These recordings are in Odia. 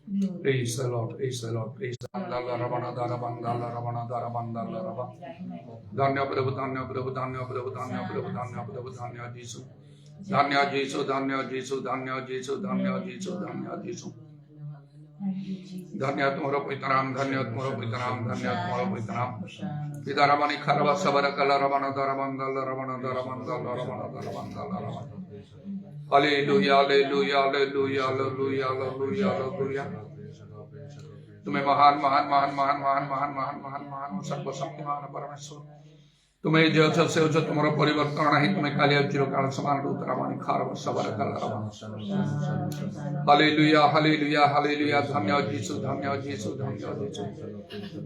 Praise the Lord, praise the Lord, praise the Lord. धन्य प्रभु धन्य प्रभु धन्य प्रभु धन्य प्रभु धन्य प्रभु धन्य जीसु धन्य जीसु धन्य जीसु धन्य जीसु धन्य जीसु धन्य जीसु धन्य तुम्हारा पवित्र नाम धन्य तुम्हारा पवित्र नाम धन्य तुम्हारा पवित्र नाम पिता रमणी खरवा सबर कल रमण दरमंदल रमण दरमंदल रमण दरमंदल रमण hallelujah hallelujah hallelujah hallelujah hallelujah hallelujah तुम्हें महान महान महान महान महान महान महान महान महान सर्वशक्तिमान परमेश्वर तुम्हें जो से जो तुम्हारा परिवर्तन नहीं तुम्हें कालिया चिरकाल समान उतरावानी खारव सबर कल हालेलुया हालेलुया हालेलुया धन्य यीशु धन्य यीशु धन्य यीशु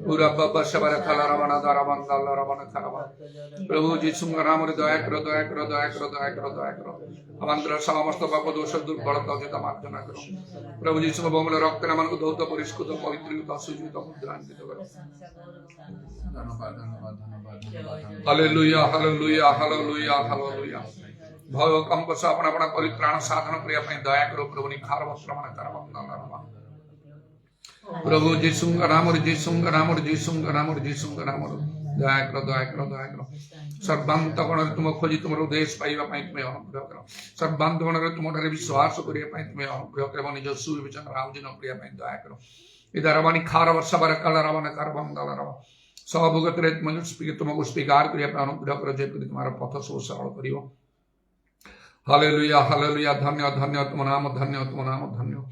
पूरा बाबा सबर कल रवण दरवण दल रवण खरव प्रभु यीशु नाम रे दया करो दया करो दया करो दया करो दया करो हमारे समस्त पाप दोष दुर्बलता जो मार्जना करो प्रभु यीशु बहुमूल्य रक्त मन को धौत परिष्कृत पवित्रीकृत सुजीवित मुद्रांकित करो धन्यवाद धन्यवाद धन्यवाद हालेलुया हालेलुया हालेलुया हालेलुया भय कंप से अपना अपना परित्राण साधन क्रिया पे दया करो प्रभु निखार वस्त्र मन करम प्रभु यीशु का नाम और यीशु का नाम और यीशु का नाम और यीशु का नाम दया करो दया करो दया करो सर्वांत गण तुम खोजी तुम उद्देश्य पाइबा पई तुम्हें अनुग्रह करो सर्वांत गण तुम ठारे विश्वास करिया पई तुम्हें अनुग्रह करो निज सुविचार रामजिन प्रिय पई दया करो इधर रवानी खार वर्ष बर कल रवन करबम दल रव सबभुगत रे तुमको स्वीकार करिया पई अनुग्रह करो जे तुम्हारा पथ सो सरल करियो हालेलुया हालेलुया धन्य धन्य तुम नाम धन्य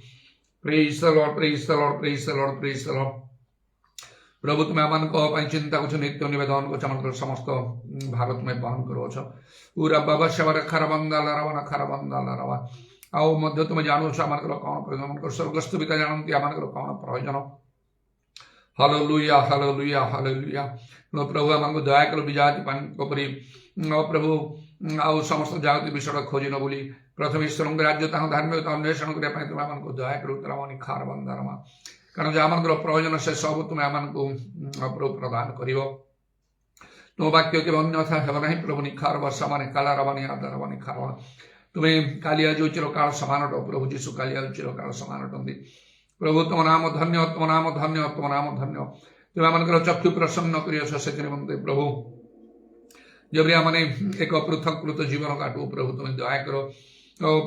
praise the lord praise the lord praise the lord praise the lord प्रभु तुम्हें आम चिंता कर नित्य नवेदन कर समस्त भारत में बहन करो पूरा बाबा सेवा खारबंदा रवा खारबंदा रवा आउ तुम्हें जानू आम कौन प्रयोजन स्वर्गस्थ पिता जानती आम कौन प्रयोजन हालेलुया हालेलुया हालेलुया प्रभु आम दया कर विजाति परी प्रभु आउ समस्त जागति विषय खोजी न बोली प्रथम ईश्वर राज्य धार्मिकता अन्वेषण करने तुम्हें आम दया कर खारबंदा रमा कारण जो आम प्रयोजन से सब तुम्हें आम को प्रभु प्रदान कर तुम वाक्य के अन्यथा है ना प्रभु निखार वर्षा मान काला रवानी आदा रवानी खारवा तुम्हें कालिया जो चिरकाल समान प्रभु जीशु कालिया चिरकाल समान प्रभु तुम नाम धन्य तुम नाम धन्य तुम नाम धन्य तुम्हें आम चक्षु प्रसन्न कर प्रभु जब मैंने एक पृथकृत जीवन काटू प्रभु तुम्हें दया करो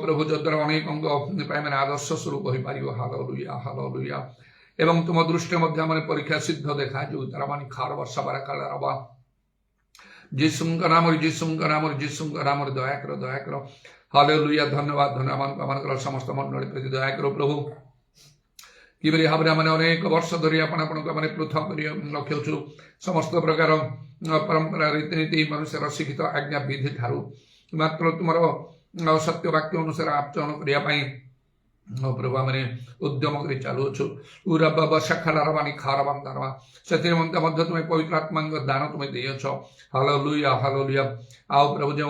प्रभु जद्वारा अनेक अंग मैंने आदर्श स्वरूप हो पार हालेलुया हालेलुया एवं तुम दृष्टि मध्य परीक्षा सिद्ध देखा जो तारा मानी खार वर्षा बार काल रवा यीशु का नाम यीशु का नाम यीशु का नाम दया करो हालेलुया धन्यवाद धन्यवाद समस्त मंडली प्रति दया करो प्रभु कि भाव में अनेक वर्ष धरी आपण पृथक रखु समस्त प्रकार परंपरा रीतिनीति मनुष्य शिक्षित आज्ञा विधि ठारू मात्र तुम सत्य वाक्य अनुसार आचरण करने प्रभु आम उद्यम कर चलुचु शाखारवानी खारबंदा से तुम्हें पवित्र आत्मा दान तुम्हें देछ हालेलुया हालेलुया आओ प्रभु जो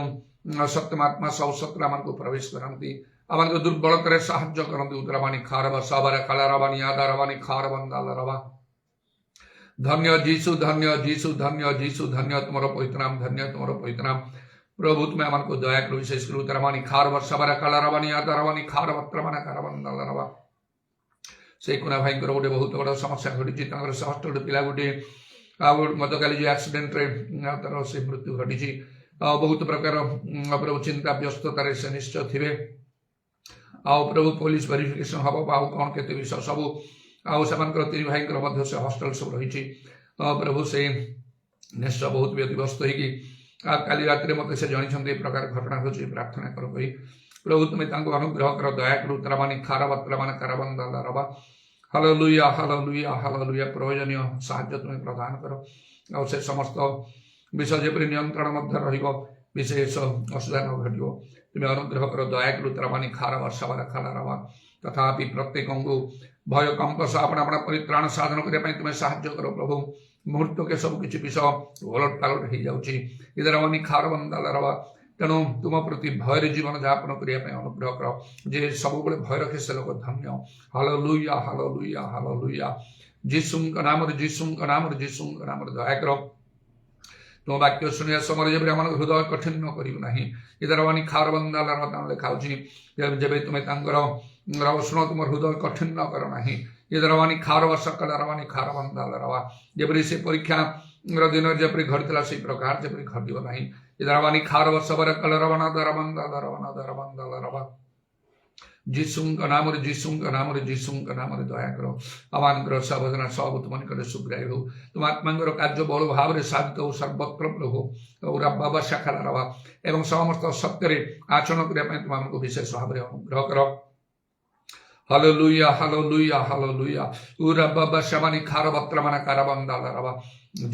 सत्यमात्मा सब सत्य आम को प्रवेश करती आम दुर्बलता साहाय्य करती उतरावानी खारवा साबर कलरवानी आदारवानी खारबंदा रवा धन्य जीशु धन्य जीशु धन्य जीशु धन्य तुम पवित्र नाम धन्य तुम पवित्र नाम प्रभु तुम्हें आम को दया कर विशेष कर उतरावानी खार वर्षा कलरवानी आदारवानी खार वत्रमान कारबंदा रवा से कुना भाई गोटे बहुत बड़ समस्या घटी हस्टेल पिला गोटे मत काली जो एक्सीडेंट तार से मृत्यु घटी बहुत प्रकार प्रभु चिंता व्यस्ततार से निश्चय थे आओ प्रभु पुलिस वेरिफिकेशन हम आउ कौन के विषय सब आउ से भाई से हस्टेल सब रही प्रभु से निश्चय बहुत व्यतिव्यस्त होगी काली रात मत से जन प्रकार घटना हो प्रार्थना कर प्रभु तुम्हें अनुग्रह कर दया कर उतरावानी खारबत्रमान कारबंदा रवा हालेलुया हालेलुया हालेलुया प्रयोजनीय साहाय्य तुम्हें प्रदान कर से समस्त विषय जेपरी नियंत्रण मध्य विशेष असुविधा न घट तुम्हें अनुग्रह कर दया कर उतरावानी खार वर्षा रवा तथापि प्रत्येक को भय कंप अपना परित्राण साधन करने तुम्हें साहाय्य कर प्रभु मुहूर्त के सब किसी विषय ओलट पालट हो जाऊँगी इधर अनी खारबंदा रवा तेणु तुम प्रति भयर जीवन यापन करने अनुग्रह कर जे सब भय रखे से लोग धन्य हालेलुया हालेलुया हालेलुया यीशु का नाम यीशु का नाम यीशु का नाम दया कर तुम वाक्य शुणा समय जब आम हृदय कठिन करना इधर अनी खारबंदा लिखा जब तुम्हें शुण तुम हृदय कठिन कर ना ଇଦରବାନି ଖାର ବର୍ଷ କଲରବାନି ଖାର ବନ୍ଦାଲରବା ଯେପରି ସେ ପରୀକ୍ଷା ଦିନରେ ଯେପରି ଘଟିଥିଲା ସେଇ ପ୍ରକାର ଯେପରି ଘଟିବ ନାହିଁ ଇଦରବାନି ଖାର ବର୍ଷ ବର କଲରବନ ଦରବନ୍ଦ ଦରବନ ଦରବନ୍ଦ ଦରବା ଯୀଶୁଙ୍କ ନାମରେ ଯୀଶୁଙ୍କ ନାମରେ ଯୀଶୁଙ୍କ ନାମରେ ଦୟା କର ଆମମାନଙ୍କର ସାବଧାନ ସବୁ ତୁମ ନିକଟରେ ସୁଗ୍ରାହୀ ହଉ ତୁମ ଆତ୍ମାଙ୍କର କାର୍ଯ୍ୟ ବହୁଳ ଭାବରେ ସାଧିତ ହଉ ସର୍ବତ୍ର ପ୍ରଭୁ ବାବା ଶାଖାଲା ରବା ଏବଂ ସମସ୍ତ ସତ୍ୟରେ ଆଚରଣ କରିବା ପାଇଁ ତୁମମାନଙ୍କୁ ବିଶେଷ ଭାବରେ ଅନୁଗ୍ରହ କର ହାଲେଲୁୟା ହାଲେଲୁୟା ହାଲେଲୁୟା ଉରା ବାବା ଶବାନି ଖାର ବତ୍ରମାନ କାରବନ୍ଦାଲ ରବା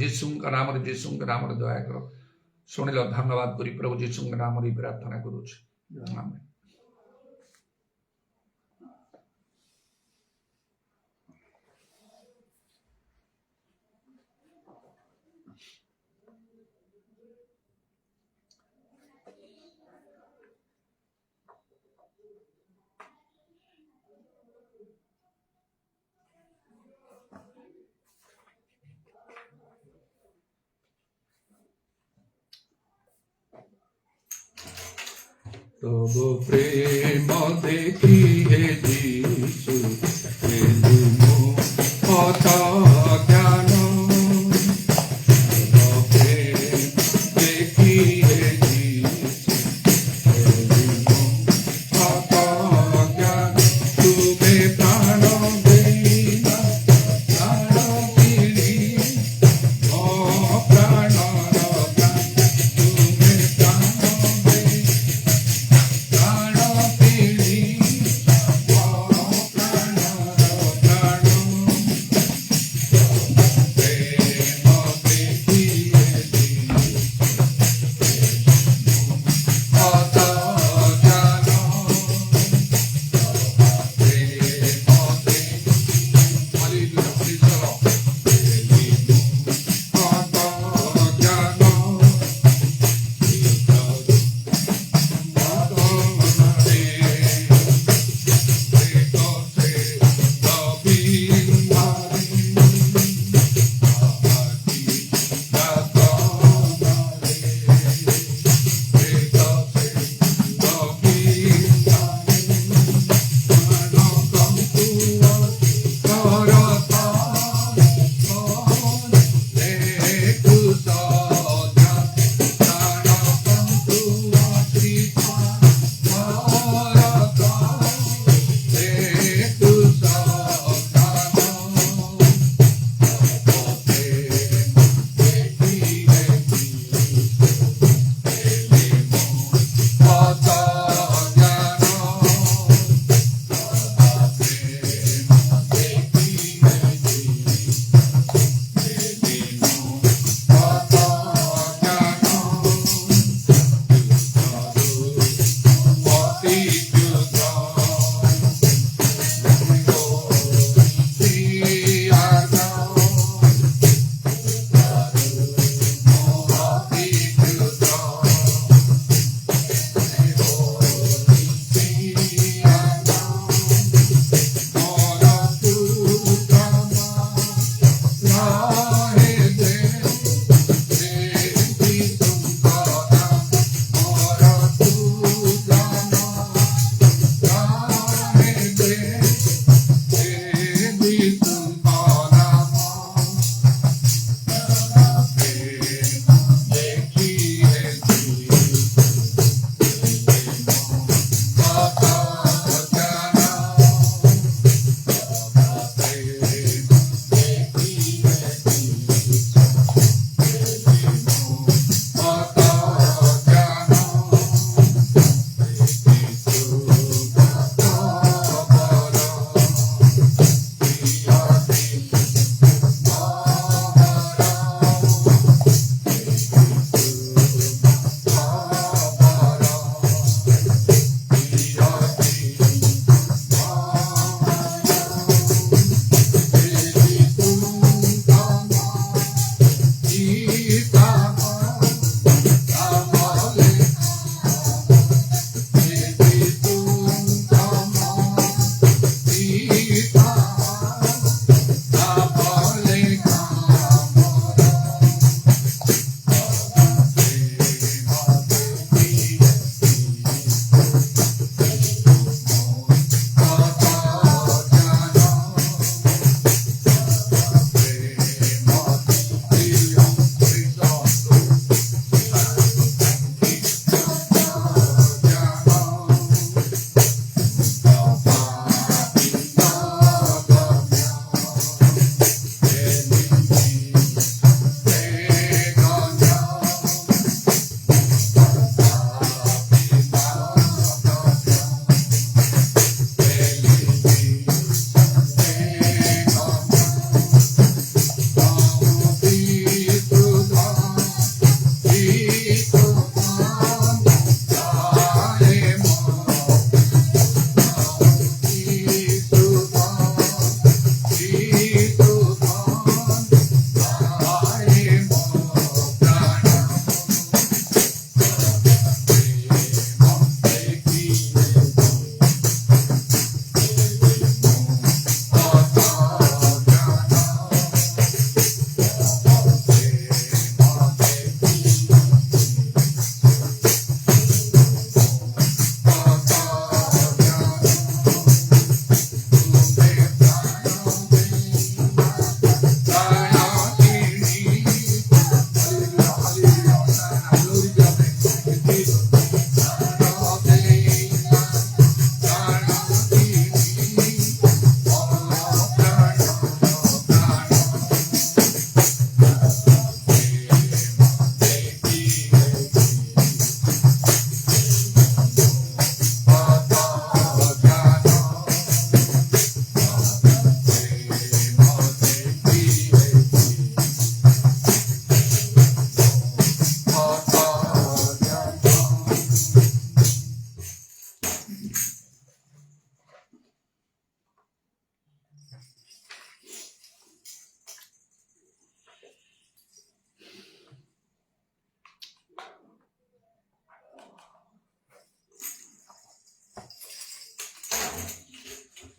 ଯୀଶୁଙ୍କ ନାମରେ ଦୟା କର ଶୁଣିଲ ଧନ୍ୟବାଦ କରି ପ୍ରଭୁ ଯୀଶୁଙ୍କ ନାମରେ ପ୍ରାର୍ଥନା କରୁଛି ଆମେନ୍। तब प्रेम देखी है जीसु आता ज्ञान तब प्रेम देखी है जीसु आता ज्ञान तुम्हें प्राण देना प्राण पीड़ी प्राण तुम्हें प्राण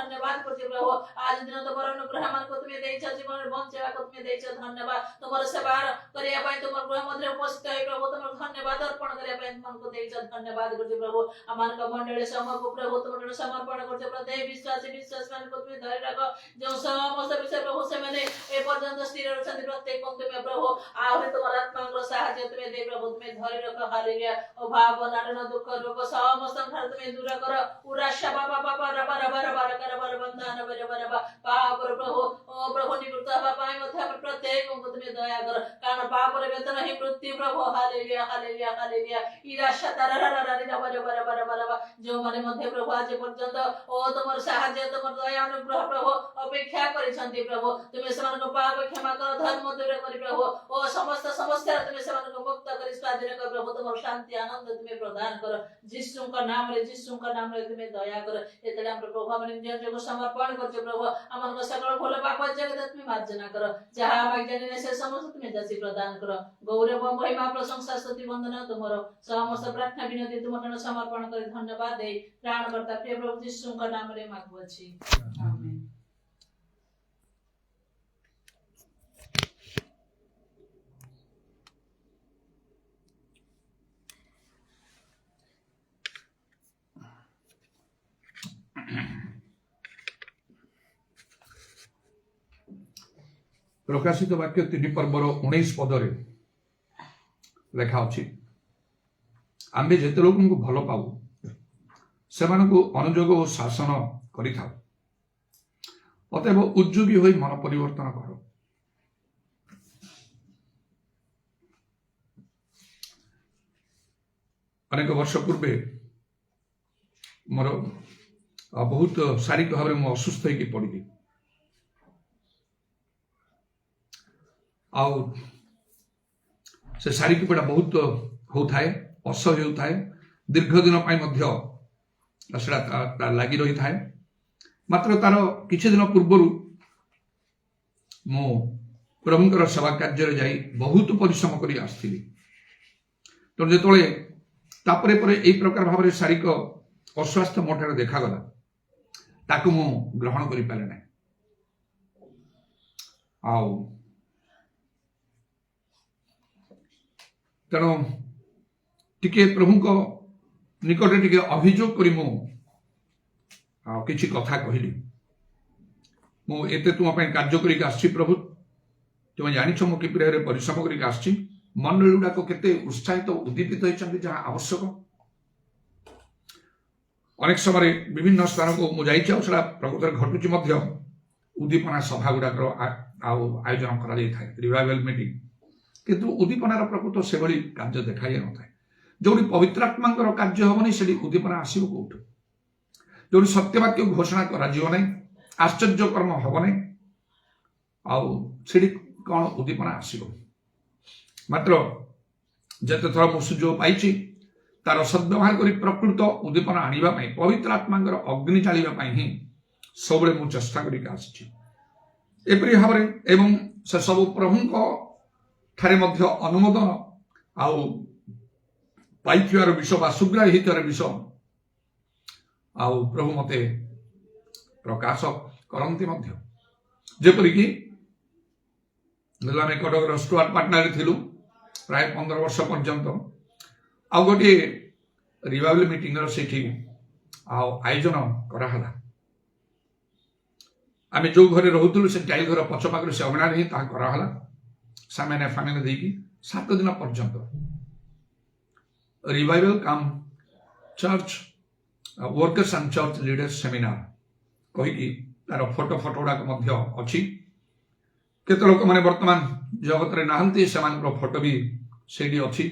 धन्यवाद करते प्रभु आज दिन तुम अनुग्रह मान को तुम्हें देइछ जीवन बंचेवा को तुम्हें देइछ धन्यवाद तुम सेवा करिया पई तुम गृह मध्य उपस्थित है प्रभु तुम धन्यवाद अर्पण करिया पई मन को देइछ धन्यवाद करते प्रभु अमान का मंडली समूह को प्रभु तुम समर्पण करते प्रत्येक विश्वासी विश्वास मान को तुम्हें धरि रख जो समस्त विषय प्रभु से मैंने ए पर्यंत स्थिर रहछन्ति प्रत्येक पंक्ति में प्रभु आहुरी तुम आत्मा को सहायता तुम्हें दे प्रभु तुम्हें धरि रख हालेलुया अभाव अनाटन दुख रोग समस्त ठार तुम्हें दूर कर उराशा बाबा बाबा रबा रबा रबा कर बर बंधन बर बर पाप प्रभु ओ प्रभु निवृत्त हवा पाए मध्य प्रत्येक को तुम्हें दया कर कारण पाप रे वेतन ही मृत्यु प्रभु हालेलुया हालेलुया हालेलुया इराशा तरररररि बर बर बर बर जो माने मध्य प्रभु आज पर्यंत ओ तुमर सहायता तुमर दया अनुग्रह प्रभु अपेक्षा करिसंती प्रभु तुम्हें समान को पाप क्षमा कर धर्म दूर कर प्रभु ओ समस्त समस्या तुम्हें समान को मुक्त कर स्वाधीन कर प्रभु तुमर शांति आनंद तुम्हें प्रदान कर यीशु का नाम रे तुम्हें दया कर एतले हम प्रभु हम निज को समर्पण करते प्रभु हमन को सकल भोल पाप जगत तुम्हें मार्जना कर जहां हम जाने से समस्त तुम्हें दासी प्रदान कर गौरव महिमा प्रशंसा स्तुति वंदना तुमरो समस्त प्रार्थना विनती तुम समर्पण कर धन्यवाद दे प्राणकर्ता प्रिय प्रभु यीशु का नाम रे मागु अछि आमेन। प्रकाशित वाक्य 3 पर्वर 19 पदरे लेखा अछि आम्बे जेते लोक को भल पाऊ सेमानकु अनुजोग और शासन करिथाउ अतएव उद्योगी होई मन परिवर्तन कर अनेक वर्ष पूर्वे मोर बहुत शारीरिक भाव में असुस्थ होगी पड़ी आउ से शारीरिक पीड़ा बहुत होता है असह्य होता है दीर्घ दिन लगी रही था मात्र तार किछि दिन पूर्व मो प्रभुंकर सेवा कार्य जाई बहुत परिश्रम करी आसथिली तो जेतोले तापरे परे एई प्रकार भाव में शारीरिक अस्वास्थ्य मोठारे देखागला ताकू मु ग्रहण करि पारे नै आउ तेणु टिके प्रभु को निकट टिके अभियोग करी मु किछि कथा कहली मु एते तुम पय कार्य करी आछि प्रभु तुम जानिछ मु कि प्रेरे परिश्रम करी आछि मंडली गुडा को केते उत्साहित उद्दीपित होइछन्ति जहाँ आवश्यक अनेक समय विभिन्न स्थान को मु जाइछि और सेटा प्रकृतर घटुछि मध्य उद्दीपना सभा गुडा आयोजन करा जाय थाए रिवाइवल मीटिंग किंतु उद्दीपनार प्रकृत से भली कार्य देखाई न थाए जो पवित्रात्मा कार्य हेनी से उद्दीपना आसो कौटू जो सत्यवाक्य घोषणा कर आश्चर्य कर्म हम ना आठ कौन उद्दीपना आसो मात्र जिते थर मु सुजोग पाई तार सद्व्यवहार कर प्रकृत उद्दीपना आने पवित्र आत्मा अग्नि जाना ही सब मुझे चेष्टा करपरी भाव एवं से सब प्रभु ठारे मध्य अनुमोदन आउ पाइथिवार विषय बा सुग्राही हितार विषय आउ प्रभु मते प्रकाश करती मध्य जेपरिकी आम कटक स्टुअर्ट पार्टनर थिलु प्राय 15 वर्ष पर्यंत आउ गोटे रिवाइवल मीटिंग से आयोजन कराला आम जो घरे रोलु से टाइल घर पछपाख से अगणार ही कराला सामान्य फामान्य देकी 7 दिन पर्यंत revival cum church workers and church leaders seminar कहीकि तार फोटो गुड़ाक अच्छी केत लोक मैंने वर्तमान जगत में नहांती से फोटो भी से अच्छी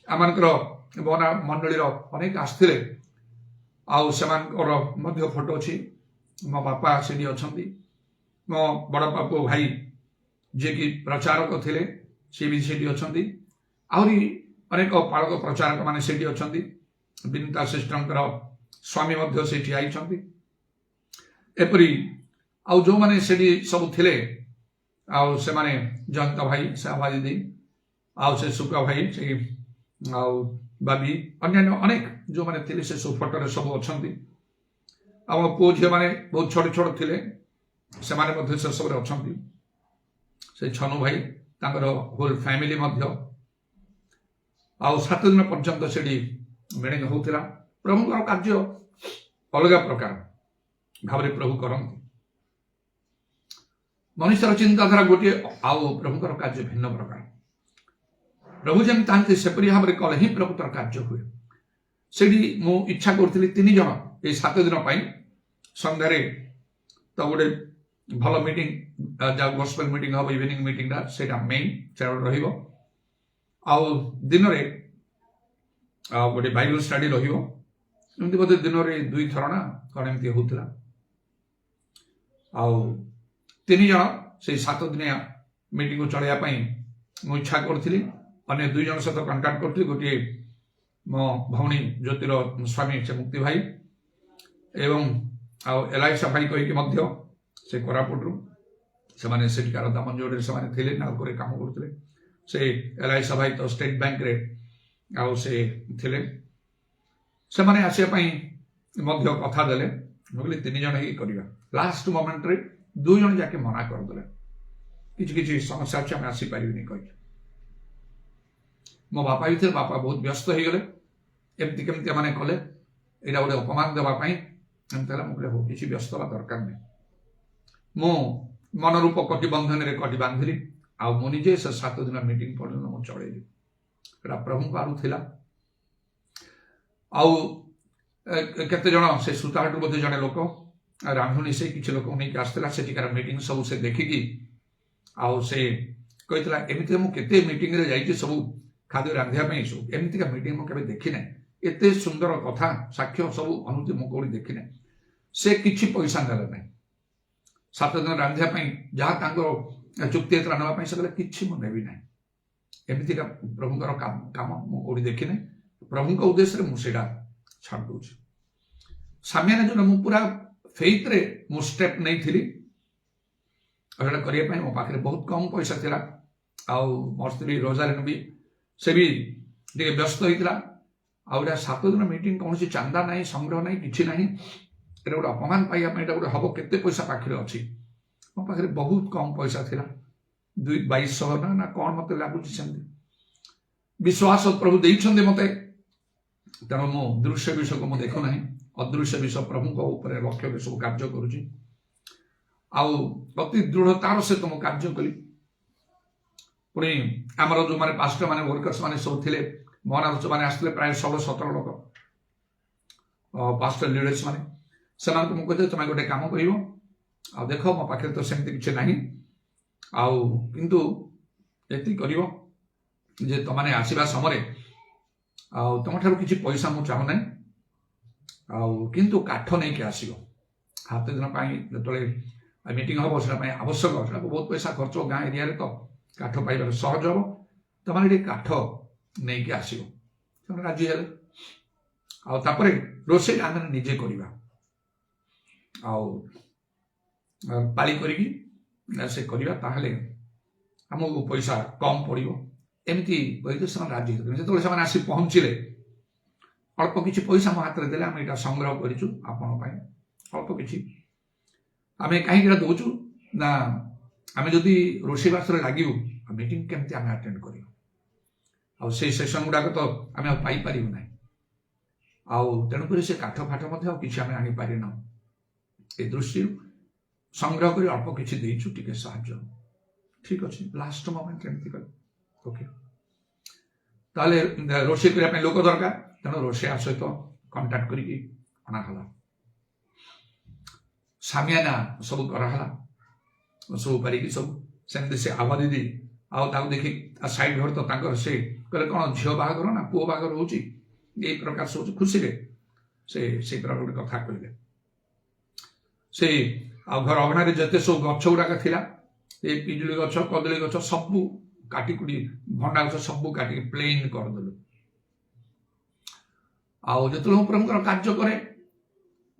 आम मंडलीर अनेक आसते आर फोटो अच्छी मो बापा से अच्छा मो बड़ बापू भाई जे कि प्रचारक थे सी भी से अच्छा आहरी अनेक पालक प्रचारक मैंने से अच्छा विनीता सिस्टर स्वामी से आई एपरी आउ जो मैंने से सब थे से माने जयंत भाई शाहबाजी दी आउ से सुका भाई से आउ बाबी अन्य अनेक जो मैंने थे से सब फोटो सब अच्छा ଆମ ପୁଅ ଝିଅମାନେ ବହୁତ ଛୋଟ ଛୋଟ ଥିଲେ, ସେମାନେ ମଧ୍ୟ ସେସବୁରେ ଅଛନ୍ତି। ସେ ଛନୁ ଭାଇ ତାଙ୍କର ହୋଲ୍ ଫ୍ୟାମିଲି ମଧ୍ୟ। ଆଉ 7 ଦିନ ପର୍ଯ୍ୟନ୍ତ ସେଠି ମିଟିଂ ହେଉଥିଲା। ପ୍ରଭୁଙ୍କର କାର୍ଯ୍ୟ ଅଲଗା ପ୍ରକାର ଭାବରେ ପ୍ରଭୁ କରନ୍ତି। ମନୁଷ୍ୟର ଚିନ୍ତାଧାରା ଗୋଟିଏ, ଆଉ ପ୍ରଭୁଙ୍କର କାର୍ଯ୍ୟ ଭିନ୍ନ ପ୍ରକାର। ପ୍ରଭୁ ଯେମିତି ଚାହାନ୍ତି ସେପରି ଭାବରେ କଲେ ହିଁ ପ୍ରଭୁଙ୍କର କାର୍ଯ୍ୟ ହୁଏ। ସେଠି ମୁଁ ଇଚ୍ଛା କରୁଥିଲି 3 ଜଣ ଏଇ 7 ଦିନ ପାଇଁ ସନ୍ଧ୍ୟାରେ ତ ଗୋଟେ ଭଲ ମିଟିଂ, ଯାହା ଗସ୍ପେଲ ମିଟିଂ ହବ, ଇଭିନିଂ ମିଟିଂଟା ସେଇଟା ମେନ୍ ସେଟା ରହିବ। ଆଉ ଦିନରେ ଗୋଟେ ବାଇବଲ ଷ୍ଟଡି ରହିବ। ଏମିତି ବୋଧେ ଦିନରେ 2 ଥର ନା କ'ଣ ଏମିତି ହଉଥିଲା। ଆଉ 3 ଜଣ ସେଇ 7 ଦିନିଆ ମିଟିଂକୁ ଚଳେଇବା ପାଇଁ ମୁଁ ଇଚ୍ଛା କରୁଥିଲି। ଅନ୍ୟ 2 ଜଣ ସହିତ କଣ୍ଟାକ୍ଟ କରୁଥିଲି। ଗୋଟିଏ ମୋ ଭଉଣୀ ଜ୍ୟୋତିର ସ୍ୱାମୀ ସେ ମୁକ୍ତି ଭାଇ, ଏବଂ ଆଉ ଏଲାଇସା ଭାଇ କହିକି ମଧ୍ୟ ସେ କୋରାପୁଟରୁ, ସେମାନେ ସେଠିକାର ଦାମନଯୋଡ଼ିରେ ସେମାନେ ଥିଲେ, ନାଲକୋରେ କାମ କରୁଥିଲେ। ସେ ଏଲାଇସା ଭାଇ ତ ଷ୍ଟେଟ୍ ବ୍ୟାଙ୍କରେ ଆଉ ସେ ଥିଲେ। ସେମାନେ ଆସିବା ପାଇଁ ମଧ୍ୟ କଥା ଦେଲେ। ମୁଁ କହିଲି 3 ଜଣ ହେଇକି କରିବା। ଲାଷ୍ଟ ମୋମେଣ୍ଟରେ 2 ଜଣ ଯାକେ ମନା କରିଦେଲେ, କିଛି କିଛି ସମସ୍ୟା ଅଛି, ଆମେ ଆସିପାରିବିନି କହିକି। ମୋ ବାପା ବି ଥିଲେ, ବାପା ବହୁତ ବ୍ୟସ୍ତ ହେଇଗଲେ। ଏମିତି କେମିତି ଏମାନେ କଲେ, ଏଇଟା ଗୋଟେ ଅପମାନ ଦେବା ପାଇଁ ଏମିତି ହେଲା। ମୁଁ କହିଲି ହଉ, କିଛି ବ୍ୟସ୍ତ ହେବା ଦରକାର ନାହିଁ। ମୁଁ ମନରୂପ କଟି ବନ୍ଧନରେ କଟି ବାନ୍ଧିଲି। ଆଉ ମୁଁ ନିଜେ ସେ 7 ଦିନ ମିଟିଂ ପର୍ଯ୍ୟନ୍ତ ମୁଁ ଚଳେଇଲି। ଏଇଟା ପ୍ରଭୁଙ୍କ ଆଡୁ ଥିଲା। ଆଉ କେତେ ଜଣ ସେ ସୁତାହାଟରୁ ବୋଧେ ଜଣେ ଲୋକ ରାନ୍ଧୁଣୀ ସେ କିଛି ଲୋକଙ୍କୁ ନେଇକି ଆସିଥିଲା। ସେଠିକାର ମିଟିଂ ସବୁ ସେ ଦେଖିକି ଆଉ ସେ କହିଥିଲା, ଏମିତି ମୁଁ କେତେ ମିଟିଂରେ ଯାଇଛି ସବୁ ଖାଦ୍ୟ ରାନ୍ଧିବା ପାଇଁ, ସବୁ ଏମିତିକା ମିଟିଂ ମୁଁ କେବେ ଦେଖିନାହିଁ। ଏତେ ସୁନ୍ଦର କଥା ସାକ୍ଷ୍ୟ ସବୁ ଅନୁଭୂତି ମୁଁ କୋଉଠି ଦେଖିନାହିଁ। ସେ କିଛି ପଇସା ନେଲେ ନାହିଁ 7 ଦିନ ରାନ୍ଧିବା ପାଇଁ, ଯାହା ତାଙ୍କର ଚୁକ୍ତି ହେଇଥିଲା ନେବା ପାଇଁ। ସେ କହିଲେ କିଛି ମୁଁ ନେବି ନାହିଁ। ଏମିତିକା ପ୍ରଭୁଙ୍କର କାମ ମୁଁ କୋଉଠି ଦେଖିନାହିଁ। ପ୍ରଭୁଙ୍କ ଉଦ୍ଦେଶ୍ୟରେ ମୁଁ ସେଇଟା ଛାଡ଼ି ଦଉଛି। ସାମିଆନା ଯୋଉଟା ମୁଁ ପୁରା ଫେଇଥରେ ମୁଁ ଷ୍ଟେପ୍ ନେଇଥିଲି ସେଇଟା କରିବା ପାଇଁ। ମୋ ପାଖରେ ବହୁତ କମ୍ ପଇସା ଥିଲା। ଆଉ ମୋ ସ୍ତ୍ରୀ ରୋଜାଲିନ ବି, ସେ ବି ଟିକେ ବ୍ୟସ୍ତ ହେଇଥିଲା। ଆଉ ଏଇଟା 7 ଦିନ ମିଟିଂ, କୌଣସି ଚାନ୍ଦା ନାହିଁ, ସଂଗ୍ରହ ନାହିଁ, କିଛି ନାହିଁ। ଏଇଟା ଗୋଟେ ଅପମାନ ପାଇବା ପାଇଁ ଏଇଟା ଗୋଟେ ହବ। କେତେ ପଇସା ପାଖରେ ଅଛି? ମୋ ପାଖରେ ବହୁତ କମ୍ ପଇସା ଥିଲା, 2200 ନା କ'ଣ ମତେ ଲାଗୁଛି ସେମିତି। ବିଶ୍ୱାସ ପ୍ରଭୁ ଦେଇଛନ୍ତି ମତେ, ତେଣୁ ମୁଁ ଦୃଶ୍ୟ ବିଷୟକୁ ମୁଁ ଦେଖୁନାହିଁ। ଅଦୃଶ୍ୟ ବିଷୟ ପ୍ରଭୁଙ୍କ ଉପରେ ଲକ୍ଷ୍ୟ ସବୁ କାର୍ଯ୍ୟ କରୁଛି। ଆଉ ଅତି ଦୃଢ଼ତାର ସହିତ ମୁଁ କାର୍ଯ୍ୟ କଲି। ପୁଣି ଆମର ଯୋଉମାନେ ପାଷ୍ଟର ମାନେ, ୱାର୍କର୍ସ ମାନେ ସବୁ ଥିଲେ, ମହାନାଥ ମାନେ ଆସିଥିଲେ, ପ୍ରାୟ 16-17 ଲୋକ ପାଷ୍ଟର ଲିଡର୍ସ ମାନେ। ସେମାନଙ୍କୁ ମୁଁ କହିଥିଲି, ତମେ ଗୋଟେ କାମ କରିବ, ଆଉ ଦେଖ ମୋ ପାଖରେ ତ ସେମିତି କିଛି ନାହିଁ, ଆଉ କିନ୍ତୁ ଏତିକି କରିବ ଯେ ତମାନେ ଆସିବା ସମୟରେ ଆଉ ତମଠାରୁ କିଛି ପଇସା ମୁଁ ଚାହୁଁନାହିଁ, ଆଉ କିନ୍ତୁ କାଠ ନେଇକି ଆସିବ। 7 ଦିନ ପାଇଁ ଯେତେବେଳେ ମିଟିଂ ହବ, ସେଟା ପାଇଁ ଆବଶ୍ୟକ, ସେଟା ବହୁତ ପଇସା ଖର୍ଚ୍ଚ, ଗାଁ ଏରିଆରେ ତ କାଠ ପାଇବାରେ ସହଜ ହବ। ତମାନେ ଟିକେ କାଠ ନେଇକି ଆସିବ। ସେମାନେ ରାଜି ହେଲେ। ଆଉ ତାପରେ ରୋଷେଇ ଆମେ ନିଜେ କରିବା, ଆଉ ପାଳି କରିକି ସେ କରିବା, ତାହେଲେ ଆମକୁ ପଇସା କମ୍ ପଡ଼ିବ। ଏମିତି କହିକି ସେମାନେ ରାଜି ହେଲେ। ଯେତେବେଳେ ସେମାନେ ଆସି ପହଞ୍ଚିଲେ, ଅଳ୍ପ କିଛି ପଇସା ମୋ ହାତରେ ଦେଲେ, ଆମେ ଏଇଟା ସଂଗ୍ରହ କରିଛୁ ଆପଣଙ୍କ ପାଇଁ, ଅଳ୍ପ କିଛି। ଆମେ କାହିଁକି ଏଇଟା ଦଉଛୁ ନା, ଆମେ ଯଦି ରୋଷେଇବାସରେ ଲାଗିବୁ, ମିଟିଂ କେମିତି ଆମେ ଆଟେଣ୍ଡ କରିବୁ? ଆଉ ସେଇ ସେସନ ଗୁଡାକ ତ ଆମେ ଆଉ ପାଇପାରିବୁ ନାହିଁ। ଆଉ ତେଣୁକରି ସେ କାଠ ଫାଠ ମଧ୍ୟ ଆଉ କିଛି ଆମେ ଆଣିପାରିନାହୁଁ। ଏ ଦୃଷ୍ଟିରୁ ସଂଗ୍ରହ କରି ଅଳ୍ପ କିଛି ଦେଇଛୁ, ଟିକେ ସାହାଯ୍ୟ। ଠିକ ଅଛି, ଲାଷ୍ଟ ମୋମେଣ୍ଟ ଏମିତି କଲେ। ଓକେ, ତାହେଲେ ରୋଷେଇ କରିବା ପାଇଁ ଲୋକ ଦରକାର, ତେଣୁ ରୋଷେଇଆ ସହିତ କଣ୍ଟାକ୍ଟ କରିକି ଅଣାହେଲା। ସାମିଆନା ସବୁ କରାହେଲା, ସବୁ ପାରିକି ସବୁ ସେମିତି। ସେ ଆଭା ଦିଦି ଆଉ ତାକୁ ଦେଖି ସାଇଡ୍ ଘର ତ ତାଙ୍କର, ସେ କହିଲେ କ'ଣ ଝିଅ ବାହାଘର ନା ପୁଅ ବାହାଘର ହଉଛି, ଏଇ ପ୍ରକାର ସବୁ ଖୁସିରେ ସେଇ ପ୍ରକାର ଗୋଟେ କଥା କହିଲେ। ସେ ଆଉ ଘର ଅଗଣାରେ ଯେତେ ସବୁ ଗଛ ଗୁଡାକ ଥିଲା, ଏ ପିଜୁଳି ଗଛ, କଦଳୀ ଗଛ ସବୁ କାଟିକୁଟି, ଭଣ୍ଡା ଗଛ ସବୁ କାଟିକି ପ୍ଲେନ୍ କରିଦେଲୁ। ଆଉ ଯେତେବେଳେ ମୁଁ ପ୍ରଭୁଙ୍କର କାର୍ଯ୍ୟ କରେ,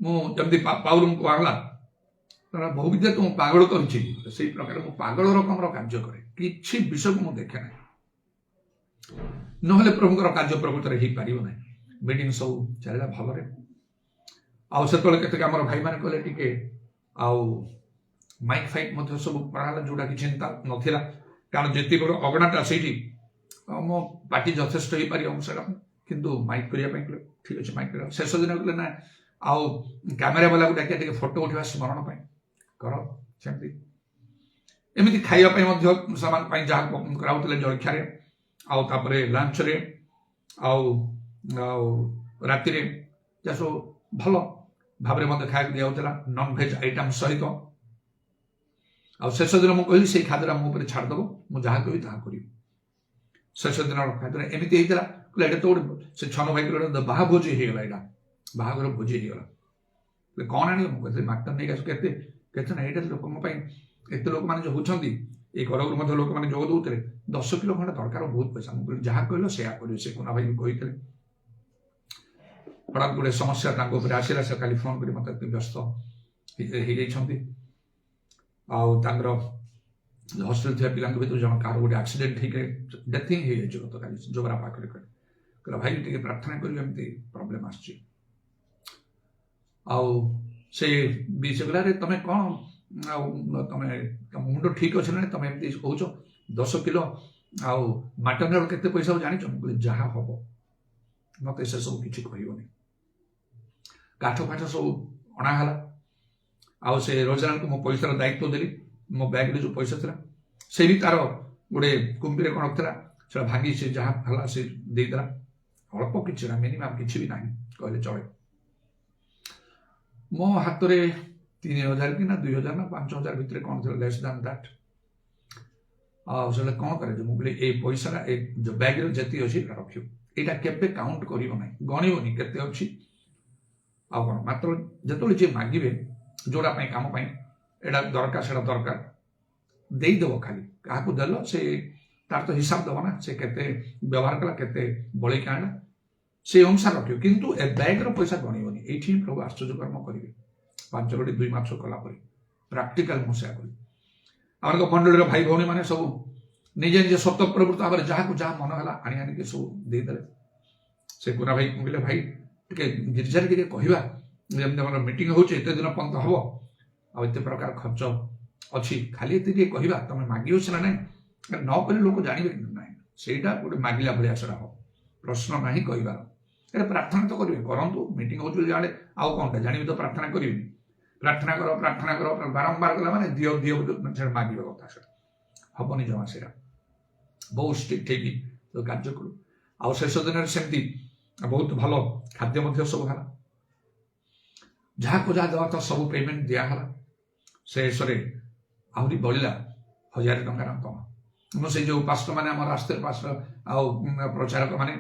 ମୁଁ ଯେମିତି ପାଉଲଙ୍କୁ କୁହାଗଲା, ବହୁ ବିଦ୍ୟା ମୁଁ ପାଗଳ କରିଛି, ସେଇ ପ୍ରକାର ମୁଁ ପାଗଳ ରକମର କାର୍ଯ୍ୟ କରେ। କିଛି ବିଷୟକୁ ମୁଁ ଦେଖେ ନାହିଁ, ନହେଲେ ପ୍ରଭୁଙ୍କର କାର୍ଯ୍ୟ ପ୍ରକୃତରେ ହେଇପାରିବ ନାହିଁ। ମିଟିଂ ସବୁ ଚାଲିଲା ଭଲରେ। ଆଉ ସେତେବେଳେ କେତେକ ଆମର ଭାଇମାନେ କହିଲେ ଟିକେ ଆଉ ମାଇକ୍ ଫାଇକ୍ ମଧ୍ୟ ସବୁ କରାହେଲା, ଯୋଉଟା କି ଚିନ୍ତା ନଥିଲା, କାରଣ ଯେତିକି ବଡ଼ ଅଗଣାଟା ସେଇଠି ମୋ ପାର୍ଟି ଯଥେଷ୍ଟ ହେଇପାରିବ ସେଟା, କିନ୍ତୁ ମାଇକ୍ କରିବା ପାଇଁ କହିଲେ ଠିକ୍ ଅଛି ମାଇକ୍ କରିବା। ଶେଷ ଦିନ କହିଲେ ନା ଆଉ କ୍ୟାମେରା ବାଲାକୁ ଡାକିବା ଟିକେ ଫଟୋ ଉଠିବା ସ୍ମରଣ ପାଇଁ କର। ସେମିତି ଏମିତି ଖାଇବା ପାଇଁ ମଧ୍ୟ ସେମାନଙ୍କ ପାଇଁ ଯାହା କରାଉଥିଲେ ଜଳଖିଆରେ, ଆଉ ତାପରେ ଲଞ୍ଚରେ, ଆଉ ଆଉ ରାତିରେ ଯାହା ସବୁ ଭଲ ଭାବରେ ମଧ୍ୟ ଖାଇବାକୁ ଦିଆଯାଉଥିଲା ନନଭେଜ ଆଇଟମ୍ ସହିତ। ଆଉ ଶେଷ ଦିନ ମୁଁ କହିଲି ସେଇ ଖାଦ୍ୟଟା ମୋ ଉପରେ ଛାଡ଼ିଦେବ, ମୁଁ ଯାହା କହିବି ତାହା କରିବି। ଶେଷ ଦିନର ଖାଦ୍ୟ ଏମିତି ହେଇଥିଲା, କହିଲେ ଏଇଟା ତ ଗୋଟେ ସେ ଛନ ଭାଇ କହିଲେ ବାହା ଭୋଜି ହେଇଗଲା, ଏଇଟା ବାହାଘର ଭୋଜି ହେଇଗଲା। କଣ ଆଣିବ? ମୁଁ କହିଲି ମାଟନ ନେଇକି ଆସ। କେତେ କେତେ ନା ଏଇଟା ଲୋକଙ୍କ ପାଇଁ ଏତେ ଲୋକମାନେ ଯୋଉ ହଉଛନ୍ତି, ଏଇ ଘରକୁ ମଧ୍ୟ ଲୋକମାନେ ଯୋଗ ଦଉଥିଲେ, 10 କିଲୋ ଖଣ୍ଡେ ଦରକାର, ବହୁତ ପଇସା। ମୁଁ କହିଲି ଯାହା କହିଲ ସେୟା କରିବେ, ସେ କୁନା ଭାଇ କହିଥିଲେ। ହଠାତ୍ ଗୋଟେ ସମସ୍ୟା ତାଙ୍କ ଉପରେ ଆସିଲା, ସେ କାଲି ଫୋନ କରି ମତେ ଏତେ ବ୍ୟସ୍ତ ହେଇଯାଇଛନ୍ତି। ଆଉ ତାଙ୍କର ହଷ୍ଟେଲ ଥିବା ପିଲାଙ୍କ ଭିତରୁ ଜଣ କାହାର ଗୋଟେ ଆକ୍ସିଡେଣ୍ଟ ହେଇକି ଡେଥ୍ ହିଁ ହେଇଯାଇଛି ଗତକାଲି ଯୋବରା ପାଖରେ। କହିଲା ଭାଇ ଟିକେ ପ୍ରାର୍ଥନା କରିବେ, ଏମିତି ପ୍ରୋବ୍ଲେମ ଆସୁଛି। ଆଉ ସେ ବି ସେ କହିଲା ତମେ କଣ ଆଉ ତମେ ମୁଣ୍ଡ ଠିକ ଅଛି ନା, ତମେ ଏମିତି କହୁଛ 10 କିଲୋ ଆଉ ମାଟନର କେତେ ପଇସା ଜାଣିଛ? ମୁଁ କହିଲି ଯାହା ହବ, ମତେ ସେ ସବୁ କିଛି କହିବନି। କାଠ ଫାଠ ସବୁ ଅଣାହେଲା, ଆଉ ସେ ରୋଜାନକୁ ମୋ ପଇସାର ଦାୟିତ୍ୱ ଦେଲି। ମୋ ବ୍ୟାଗରେ ଯୋଉ ପଇସା ଥିଲା, ସେ ବି ତାର ଗୋଟେ କୁମ୍ପିରେ କଣ ଥିଲା, ସେଟା ଭାଙ୍ଗି ସେ ଯାହା ହେଲା ସେ ଦେଇଦେଲା। ଅଳ୍ପ କିଛି ନା, ମିନିମମ୍ କିଛି ବି ନାହିଁ କହିଲେ ଚଳେ। ମୋ ହାତରେ 3000 କି ନା 2000 ନା 5000 ଭିତରେ କଣ ଥିଲା, ଲେସ୍ ଦାନ୍ ଦ୍ୟାଟ୍। ଆଉ ସେଟା କଣ କରାଯିବ? ମୁଁ କହିଲି ଏଇ ପଇସାଟା ଏ ଯୋଉ ବ୍ୟାଗରେ ଯେତିକି ଅଛି ଏଇଟା ରଖିବ, ଏଇଟା କେବେ କାଉଣ୍ଟ କରିବ ନାହିଁ, ଗଣିବନି କେତେ ଅଛି। ଆଉ କଣ ମାତ୍ର ଯେତେବେଳେ ଯିଏ ମାଗିବେ ଯୋଉଟା ପାଇଁ କାମ ପାଇଁ ଏଇଟା ଦରକାର, ସେଟା ଦରକାର ଦେଇଦେବ। ଖାଲି କାହାକୁ ଦେଲ ସେ ତାର ତ ହିସାବ ଦେବ ନା, ସେ କେତେ ବ୍ୟବହାର କଲା, କେତେ ବଳେଇକି ଆଣିଲା, ସେଇ ଅନୁସାରେ ରଖିବ। କିନ୍ତୁ ଏ ବ୍ୟାଗର ପଇସା ଗଣିବନି। ଏଇଠି ହିଁ ପ୍ରଭୁ ଆଶ୍ଚର୍ଯ୍ୟ କର୍ମ କରିବେ। 5 ରୋଟି 2 ମାଛ କଲା ପରେ ପ୍ରାକ୍ଟିକାଲ ମୁଁ ସେୟା କରିବି। ଆମର ମଣ୍ଡଳୀର ଭାଇ ଭଉଣୀ ମାନେ ସବୁ ନିଜେ ନିଜେ ସ୍ୱତଃପ୍ରବୃତ୍ତ ଭାବରେ ଯାହାକୁ ଯାହା ମନ ହେଲା ଆଣି ଆଣିକି ସବୁ ଦେଇଦେଲେ। ସେ କୁନା ଭାଇ କହିଲେ ଭାଇ ଟିକେ ଗିର୍ଜାରେ ଟିକେ କହିବା, ଯେମିତି ଆମର ମିଟିଂ ହଉଛି ଏତେ ଦିନ ପର୍ଯ୍ୟନ୍ତ ହବ, ଆଉ ଏତେ ପ୍ରକାର ଖର୍ଚ୍ଚ ଅଛି, ଖାଲି ଏତେ ଟିକେ କହିବା, ତମେ ମାଗିବ ସିନା ନାହିଁ, ନ କଲେ ଲୋକ ଜାଣିବେ କିନ୍ତୁ ନାହିଁ। ସେଇଟା ଗୋଟେ ମାଗିଲା ଭଳିଆ ସେଟା ହବ, ପ୍ରଶ୍ନ ନାହିଁ କହିବାର। ଏଟା ପ୍ରାର୍ଥନା ତ କରିବେ, କରନ୍ତୁ। ମିଟିଂ ହଉଛି ବୋଲି ଜାଣେ ଆଉ କଣଟା ଜାଣିବି ତ ପ୍ରାର୍ଥନା କରିବିନି। ପ୍ରାର୍ଥନା କର ବାରମ୍ବାର କଲା ମାନେ ଦିଅ ଦିଅ ସେଟା ମାଗିବା କଥା, ସେଟା ହବନି ଜମା। ସେଇଟା ବହୁତ ଷ୍ଟ୍ରିକ୍ଟ ହେଇକି କାର୍ଯ୍ୟ କରୁ। ଆଉ ଶେଷ ଦିନରେ ସେମିତି ବହୁତ ଭଲ ଖାଦ୍ୟ ମଧ୍ୟ ସବୁ ହେଲା, ଯାହାକୁ ଯାହା ଦେବା ତ ସବୁ ପେମେଣ୍ଟ ଦିଆହେଲା। ଶେଷରେ ଆହୁରି ବଳିଲା 1000 ଟଙ୍କାର କମ। ମୁଁ ସେଇ ଯୋଉ ପାଷ୍ଟର ମାନେ ଆମର ଆସିଥିଲେ, ପାଷ୍ଟର ଆଉ ପ୍ରଚାରକ ମାନେ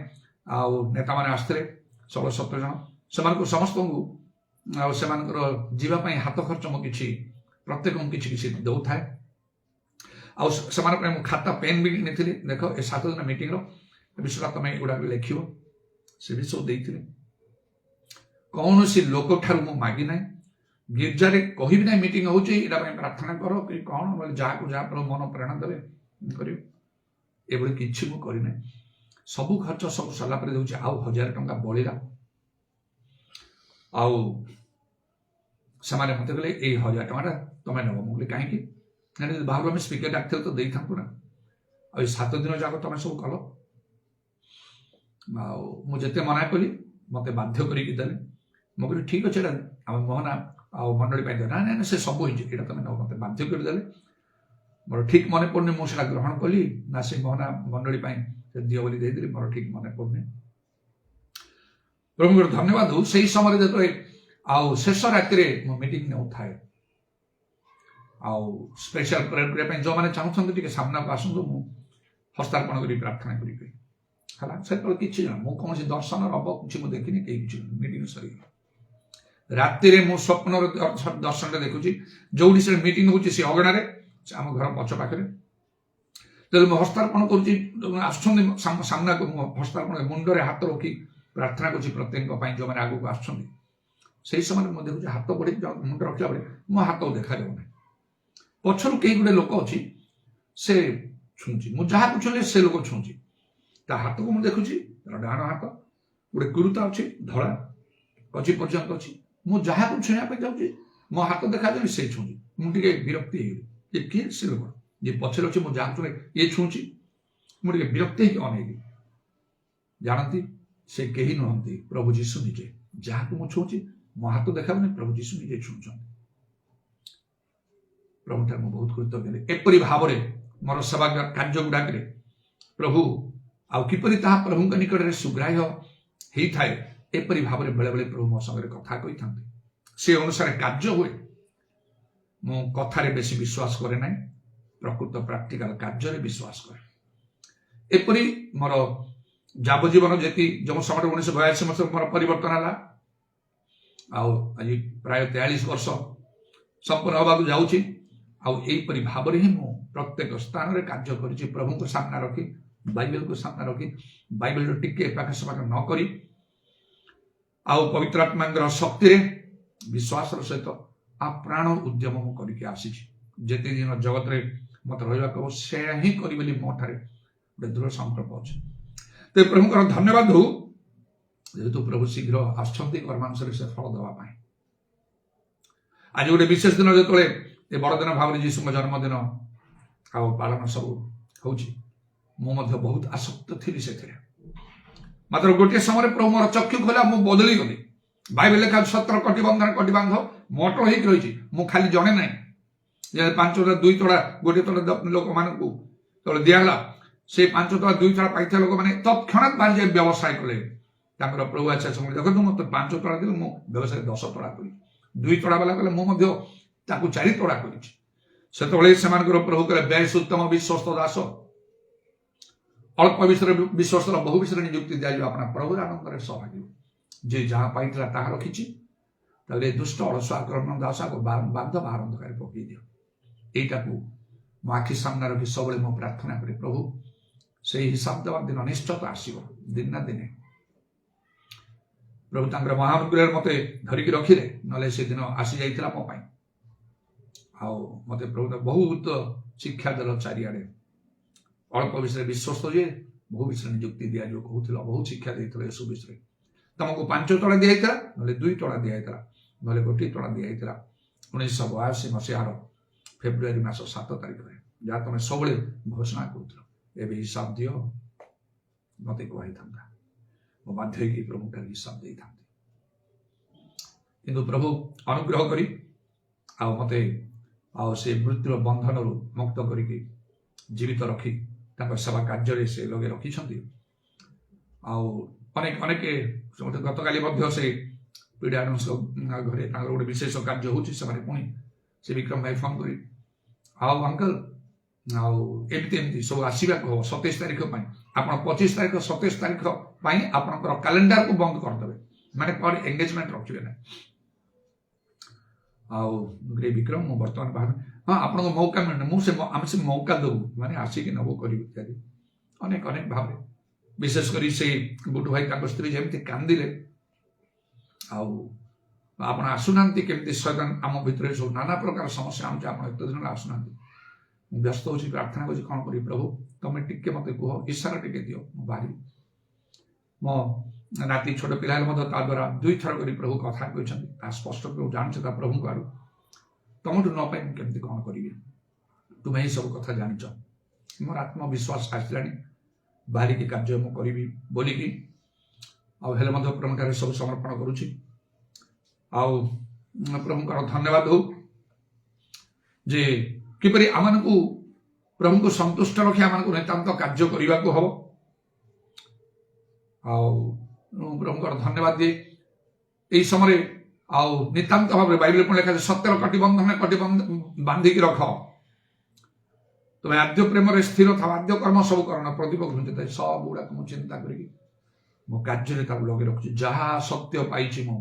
ଆଉ ନେତାମାନେ ଆସିଥିଲେ 16-17 ଜଣ, ସେମାନଙ୍କୁ ସମସ୍ତଙ୍କୁ ଆଉ ସେମାନଙ୍କର ଯିବା ପାଇଁ ହାତ ଖର୍ଚ୍ଚ ମୁଁ କିଛି ପ୍ରତ୍ୟେକଙ୍କୁ କିଛି କିଛି ଦେଉଥାଏ। ଆଉ ସେମାନଙ୍କ ପାଇଁ ମୁଁ ଖାତା ପେନ୍ ବି ନେଇଥିଲି। ଦେଖ ଏ 7 ଦିନ ମିଟିଂର ବିଷୟଟା ତମେ ଏଗୁଡ଼ାକ ଲେଖିବ, ସେ ବି ସବୁ ଦେଇଥିଲେ। କୌଣସି ଲୋକଠାରୁ ମୁଁ ମାଗି ନାହିଁ, ଗିର୍ଜାରେ କହିବି ନାହିଁ ମିଟିଂ ହଉଛି ଏଇଟା ପାଇଁ ପ୍ରାର୍ଥନା କର କି କଣ, ଯାହାକୁ ଯାହା ମନ ପ୍ରେରଣା ଦେଲେ କରିବ, ଏଭଳି କିଛି ମୁଁ କରିନାହିଁ। ସବୁ ଖର୍ଚ୍ଚ ସବୁ ସରିଲା ପରେ ଦେଉଛି, ଆଉ 1000 ଟଙ୍କା ବଳିଲା। ଆଉ ସେମାନେ ମତେ କହିଲେ ଏଇ 1000 ଟଙ୍କାଟା ତମେ ନେବ। ମୁଁ କହିଲି କାହିଁକି? ବାହାରୁ ଆମେ ସ୍ପିକର ଡାକିଥିଲେ ତ ଦେଇଥାନ୍ତୁ ନା, ଆଉ ଏଇ 7 ଦିନ ଯାକ ତମେ ସବୁ କଲ। ଆଉ ମୁଁ ଯେତେ ମନା କଲି ମତେ ବାଧ୍ୟ କରିକି ଦେଲେ। ମୁଁ କହିଲି ଠିକ ଅଛି, ଏଇଟା ଆମ ମୋହନା ଆଉ ମଣ୍ଡଳୀ ପାଇଁ ନା ନା ସେ ସବୁ ହେଇଛି, ଏଇଟା ତମେ ନେବ। ମତେ ବାଧ୍ୟ କରିଦେଲେ। ମୋର ଠିକ ମନେ ପଡୁନି ମୁଁ ସେଟା ଗ୍ରହଣ କଲି ନା ସେ ମୋହନା ମଣ୍ଡଳୀ ପାଇଁ ଦିଅ ବୋଲି ଦେଇଦେଲି, ମୋର ଠିକ ମନେ ପଡୁନି। ପ୍ରଭୁଙ୍କର ଧନ୍ୟବାଦ ହଉ। ସେଇ ସମୟରେ ଯେତେବେଳେ ଆଉ ଶେଷ ରାତିରେ ମୁଁ ମିଟିଂ ନେଉଥାଏ, ଆଉ ସ୍ପେଶାଲ ପ୍ରେୟର କରିବା ପାଇଁ ଯୋଉମାନେ ଚାହୁଁଛନ୍ତି ଟିକେ ସାମ୍ନାକୁ ଆସନ୍ତୁ, ମୁଁ ହସ୍ତାର୍ପଣ କରି ପ୍ରାର୍ଥନା କରିବି ହେଲା। ସେତେବେଳେ କିଛି ଜଣ ମୁଁ କୌଣସି ଦର୍ଶନ ରବ କିଛି ମୁଁ ଦେଖିନି, କେହି କିଛି ମିଟିଂ ସରିଗଲା। ରାତିରେ ମୁଁ ସ୍ୱପ୍ନର ଦର୍ଶନଟା ଦେଖୁଛି, ଯୋଉଠି ସେ ମିଟିଂ ହଉଛି ସେ ଅଗଣାରେ, ଆମ ଘର ପଛ ପାଖରେ। ତେଣୁ ମୁଁ ହସ୍ତାର୍ପଣ କରୁଛି, ଆସୁଛନ୍ତି ସାମ୍ନାକୁ, ମୁଁ ହସ୍ତାର୍ପଣ ମୁଣ୍ଡରେ ହାତ ରଖି ପ୍ରାର୍ଥନା କରୁଛି ପ୍ରତ୍ୟେକଙ୍କ ପାଇଁ ଯୋଉମାନେ ଆଗକୁ ଆସୁଛନ୍ତି। ସେଇ ସମୟରେ ମୁଁ ଦେଖୁଛି ହାତ ବଢିକି ମୁଣ୍ଡ ରଖିଲା ବେଳେ ମୋ ହାତ ଦେଖାଯାଉ ନାହିଁ। ପଛରୁ କେହି ଗୋଟେ ଲୋକ ଅଛି, ସେ ଛୁଁଛି, ମୁଁ ଯାହାକୁ ଛୁଇଁଲେ ସେ ଲୋକ ଛୁଁଛି। ତା ହାତକୁ ମୁଁ ଦେଖୁଛି, ତାର ଡାହାଣ ହାତ ଗୋଟେ କୁରୁତା ଅଛି ଧଳା, କଚି ପର୍ଯ୍ୟନ୍ତ ଅଛି, ମୁଁ ଯାହାକୁ ଛୁଇଁବା ପାଇଁ ଯାଉଛି ମୋ ହାତ ଦେଖାଯାଉଛି ସେ ଛୁଉଁଛି। ମୁଁ ଟିକେ ବିରକ୍ତି ହେଇଗଲି ଯେ କିଏ ସେ ଲୋକ ଯେ ପଛରେ ଅଛି ମୁଁ ଯାହାକୁ ଛୁଏଁ ଇଏ ଛୁଉଁଛି। ମୁଁ ଟିକେ ବିରକ୍ତି ହେଇକି ଅନେଇଲି। ଜାଣନ୍ତି ସେ କେହି ନୁହନ୍ତି, ପ୍ରଭୁ ଯୀଶୁ ନିଜେ। ଯାହାକୁ ମୁଁ ଛୁଉଁଛି ମୋ ହାତ ଦେଖାଉନି, ପ୍ରଭୁ ଯୀଶୁ ନିଜେ ଛୁଉଁଛନ୍ତି। ପ୍ରଭୁଠାରୁ ମୁଁ ବହୁତ କୃତଜ୍ଞ। ଏପରି ଭାବରେ ମୋର ସେବା କାର୍ଯ୍ୟ ଗୁଡାକରେ ପ୍ରଭୁ ଆଉ କିପରି ତାହା ପ୍ରଭୁଙ୍କ ନିକଟରେ ସୁଗ୍ରାହ୍ୟ ହେଇଥାଏ, ଏପରି ଭାବରେ ବେଳେ ବେଳେ ପ୍ରଭୁ ମୋ ସାଙ୍ଗରେ କଥା କହିଥାନ୍ତି। ସେ ଅନୁସାରେ କାର୍ଯ୍ୟ ହୁଏ। ମୁଁ କଥାରେ ବେଶୀ ବିଶ୍ୱାସ କରେ ନାହିଁ, ପ୍ରକୃତ ପ୍ରାକ୍ଟିକାଲ କାର୍ଯ୍ୟରେ ବିଶ୍ୱାସ କରେ। ଏପରି ମୋର ଯାବଜୀବନ ଯେତି ଯେଉଁ ସମୟରେ 1982 ମସିହା ମୋର ପରିବର୍ତ୍ତନ ହେଲା, ଆଉ ଆଜି ପ୍ରାୟ 43 ବର୍ଷ ସମ୍ପୂର୍ଣ୍ଣ ହେବାକୁ ଯାଉଛି। ଆଉ ଏହିପରି ଭାବରେ ହିଁ ମୁଁ ପ୍ରତ୍ୟେକ ସ୍ଥାନରେ କାର୍ଯ୍ୟ କରିଛି, ପ୍ରଭୁଙ୍କୁ ସାମ୍ନା ରଖି, ବାଇବେଲକୁ ସାମ୍ନା ରଖି, ବାଇବେଲର ଟିକେ ଏପାଖ ସେପାଖ ନ କରି, ଆଉ ପବିତ୍ର ଆତ୍ମାଙ୍କର ଶକ୍ତିରେ ବିଶ୍ୱାସର ସହିତ ଆପ୍ରାଣ ଉଦ୍ୟମ ମୁଁ କରିକି ଆସିଛି। ଯେତେ ଦିନ ଜଗତରେ ମତେ ରହିବାକୁ ହବ ସେୟା ହିଁ କରିବି ବୋଲି ମୋ ଠାରେ ଗୋଟେ ଦୃଢ଼ ସଂକଳ୍ପ ଅଛି। ତ ପ୍ରଭୁଙ୍କର ଧନ୍ୟବାଦ ହଉ, ଯେହେତୁ ପ୍ରଭୁ ଶୀଘ୍ର ଆସୁଛନ୍ତି କର୍ମାଂଶରେ ସେ ଫଳ ଦେବା ପାଇଁ। ଆଜି ଗୋଟେ ବିଶେଷ ଦିନ ଯେତେବେଳେ ଏ ବଡ଼ଦିନ ଭାବରେ ଯୀଶୁଙ୍କ ଜନ୍ମଦିନ ଆଉ ପାଳନ ସବୁ ହଉଛି, ମୁଁ ମଧ୍ୟ ବହୁତ ଆସକ୍ତ ଥିଲି ସେଥିରେ। ମାତ୍ର ଗୋଟିଏ ସମୟରେ ପ୍ରଭୁ ମୋର ଚକ୍ଷୁ ଖୋଲା, ମୁଁ ବଦଳି ଗଲି। ବାଇବେଲ ଲେଖା 17 କୋଟି ବନ୍ଧନ କୋଟି ବାନ୍ଧ ମୋଟର ହେଇକି ରହିଛି। ମୁଁ ଖାଲି ଜଣେ ନାହିଁ ଯେ 5 ତୋଳା 2 ତୋଳା ଗୋଟିଏ ତୋଳା ଲୋକମାନଙ୍କୁ ତଳେ ଦିଆହେଲା। ସେ 5 ତୋଳା 2 ତୋଳା ପାଇଥିବା ଲୋକମାନେ ତତ୍କ୍ଷଣାତ୍ ବାହାରି ଯାଇ ବ୍ୟବସାୟ କଲେ। ତାଙ୍କର ପ୍ରଭୁ ଆସିବା ସମୟରେ ଦେଖନ୍ତୁ ମୋତେ 5 ତୋଳା ଦେଲେ, ମୁଁ ବ୍ୟବସାୟ 10 ତୋଳା କଲି। 2 ତୋଳା ବାଲା କଲେ, ମୁଁ ମଧ୍ୟ ତାକୁ 4 ତୋଳା କରିଛି। ସେତେବେଳେ ସେମାନଙ୍କର ପ୍ରଭୁ କହିଲେ, ବେଶ ଉତ୍ତମ ବିଶ୍ୱସ୍ତ ଦାସ, ଅଳ୍ପ ବିଷୟରେ ବିଶ୍ୱସ୍ତର ବହୁ ବିଷୟରେ ନିଯୁକ୍ତି ଦିଆଯିବ, ଆପଣ ପ୍ରଭୁର ଆନନ୍ଦରେ ସହଭାଗୀ। ଯେ ଯାହା ପାଇଥିଲା ତାହା ରଖିଛି, ତାହେଲେ ଦୁଷ୍ଟ ଅଳସୁଆ ଆକ୍ରମଣ ଦାସକୁ ବାନ୍ଧ ବାହାର ଅନ୍ଧକାରରେ ପକେଇ ଦିଅ। ଏଇଟାକୁ ମୋ ଆଖି ସାମ୍ନା ରଖି ସବୁବେଳେ ମୁଁ ପ୍ରାର୍ଥନା କରେ, ପ୍ରଭୁ ସେଇ ହିସାବ ଦେବା ଦିନ ନିଶ୍ଚତ ଆସିବ, ଦିନ ନା ଦିନେ। ପ୍ରଭୁ ତାଙ୍କର ମହାମୁଦ୍ରାରେ ମତେ ଧରିକି ରଖିଲେ, ନହେଲେ ସେଦିନ ଆସି ଯାଇଥିଲା ମୋ ପାଇଁ। ଆଉ ମତେ ପ୍ରଭୁ ବହୁତ ଶିକ୍ଷା ଦେଲ ଚାରିଆଡେ। ଅଳ୍ପ ବିଷୟରେ ବିଶ୍ୱସ୍ତ ଯେ ବହୁ ବିଷୟରେ ନିଯୁକ୍ତି ଦିଆଯିବ କହୁଥିଲ, ବହୁତ ଶିକ୍ଷା ଦେଇଥିଲ ଏସବୁ ବିଷୟରେ। ତମକୁ 5 ତୋଳା ଦିଆଯାଇଥିଲା, ନହେଲେ 2 ତୋଳା ଦିଆଯାଇଥିଲା, ନହେଲେ 1 ତୋଳା ଦିଆଯାଇଥିଲା। 1982 ମସିହାର ଫେବୃଆରୀ ମାସ 7 ତାରିଖରେ, ଯାହା ତମେ ସବୁବେଳେ ଘୋଷଣା କରୁଥିଲ, ଏବେ ହିସାବ ଦିଅ ମତେ କୁହାଇଥାନ୍ତା। ମୁଁ ବାଧ୍ୟ ହେଇକି ପ୍ରଭୁଠାରୁ ହିସାବ ଦେଇଥାନ୍ତି। କିନ୍ତୁ ପ୍ରଭୁ ଅନୁଗ୍ରହ କରି ଆଉ ମତେ ଆଉ ସେ ମୃତ୍ୟୁର ବନ୍ଧନରୁ ମୁକ୍ତ କରିକି ଜୀବିତ ରଖି ତାଙ୍କ ସେବା କାର୍ଯ୍ୟରେ ସେ ଲଗେଇ ରଖିଛନ୍ତି। ଆଉ ଅନେକ ଗତକାଲି ମଧ୍ୟ ସେ ପିଡିଆନଙ୍କ ଘରେ ତାଙ୍କର ଗୋଟେ ବିଶେଷ କାର୍ଯ୍ୟ ହଉଛି, ସେମାନେ ପୁଣି ସେ ବିକ୍ରମ ଭାଇ ଫୋନ କରି ଆଉ ଅଙ୍କଲ ଆଉ ଏମିତି ସବୁ ଆସିବାକୁ ହବ 27 ତାରିଖ ପାଇଁ। ଆପଣ 25 ତାରିଖ 27 ତାରିଖ ପାଇଁ ଆପଣଙ୍କର କ୍ୟାଲେଣ୍ଡରକୁ ବନ୍ଦ କରିଦେବେ, ମାନେ ପରେ ଏଙ୍ଗେଜମେଣ୍ଟ ରଖିବେ ନାହିଁ। ଆଉ ବିକ୍ରମ ମୁଁ ବର୍ତ୍ତମାନ ଭାବେ ହଁ ଆପଣଙ୍କୁ ମୌକା ମିଳୁନି, ଆମେ ସେ ମୌକା ଦେବୁ, ମାନେ ଆସିକି ନବୁ କରିବୁ ଇତ୍ୟାଦି ଅନେକ ଭାବରେ। ବିଶେଷ କରି ସେ ବୁଟୁ ଭାଇ ତାଙ୍କ ସ୍ତ୍ରୀ ଯେମିତି କାନ୍ଦିଲେ, ଆଉ ଆପଣ ଆସୁନାହାନ୍ତି କେମିତି ଶୟତାନ ଆମ ଭିତରେ ସବୁ ନାନା ପ୍ରକାର ସମସ୍ୟା ଆଣୁଛି, ଆପଣ ଏତେ ଦିନ ଆସୁନାହାନ୍ତି। ମୁଁ ବ୍ୟସ୍ତ ହଉଛି, ପ୍ରାର୍ଥନା କରୁଛି କଣ କରିବି ପ୍ରଭୁ, ତମେ ଟିକେ ମତେ କୁହ, ଇଶାରା ଟିକେ ଦିଅ, ମୁଁ ବାହାରିବି। ମୋ ନାତି ଛୋଟ ପିଲା ହେଲେ ମଧ୍ୟ ତା ଦ୍ୱାରା 2 ଥର କରି ପ୍ରଭୁ କଥା କହିଛନ୍ତି, ତାହା ସ୍ପଷ୍ଟ ପ୍ରଭୁ ଜାଣିଛ ତା ପ୍ରଭୁଙ୍କ ଆଡୁ। ତମଠୁ ନ ପାଇ ମୁଁ କେମିତି କଣ କରିବି, ତୁମେ ହିଁ ସବୁ କଥା ଜାଣିଛ। ମୋର ଆତ୍ମବିଶ୍ୱାସ ଆସିଲାଣି, ବାହାରିକି କାର୍ଯ୍ୟ ମୁଁ କରିବି ବୋଲିକି। ଆଉ ହେଲେ ମଧ୍ୟ ପ୍ରଭୁଠାରେ ସବୁ ସମର୍ପଣ କରୁଛି। ଆଉ ପ୍ରଭୁଙ୍କର ଧନ୍ୟବାଦ ହଉ ଯେ କିପରି ଆମମାନଙ୍କୁ ପ୍ରଭୁଙ୍କୁ ସନ୍ତୁଷ୍ଟ ରଖି ଆମମାନଙ୍କୁ ନିତାନ୍ତ କାର୍ଯ୍ୟ କରିବାକୁ ହବ। ଆଉ ପ୍ରଭୁଙ୍କର ଧନ୍ୟବାଦ ଦିଏ ଏହି ସମୟରେ। ଆଉ ନିତାନ୍ତ ଭାବରେ ବାଇବେଲ ପୁଣି ଲେଖା ଅଛି, ସତ୍ୟର କଟିବନ୍ଧନରେ ବାନ୍ଧିକି ରଖ, ତୁମେ ଆଦ୍ୟ ପ୍ରେମରେ ସ୍ଥିର ଥାଅ, ଆଦ୍ୟ କର୍ମ ସବୁ କରଣ ପ୍ରଦୀପ ଘୁଞ୍ଚିଥାଏ। ସବୁ ଗୁଡାକ ମୁଁ ଚିନ୍ତା କରିକି ମୋ କାର୍ଯ୍ୟରେ ତାକୁ ଲଗେଇ ରଖୁଛି। ଯାହା ସତ୍ୟ ପାଇଛି ମୁଁ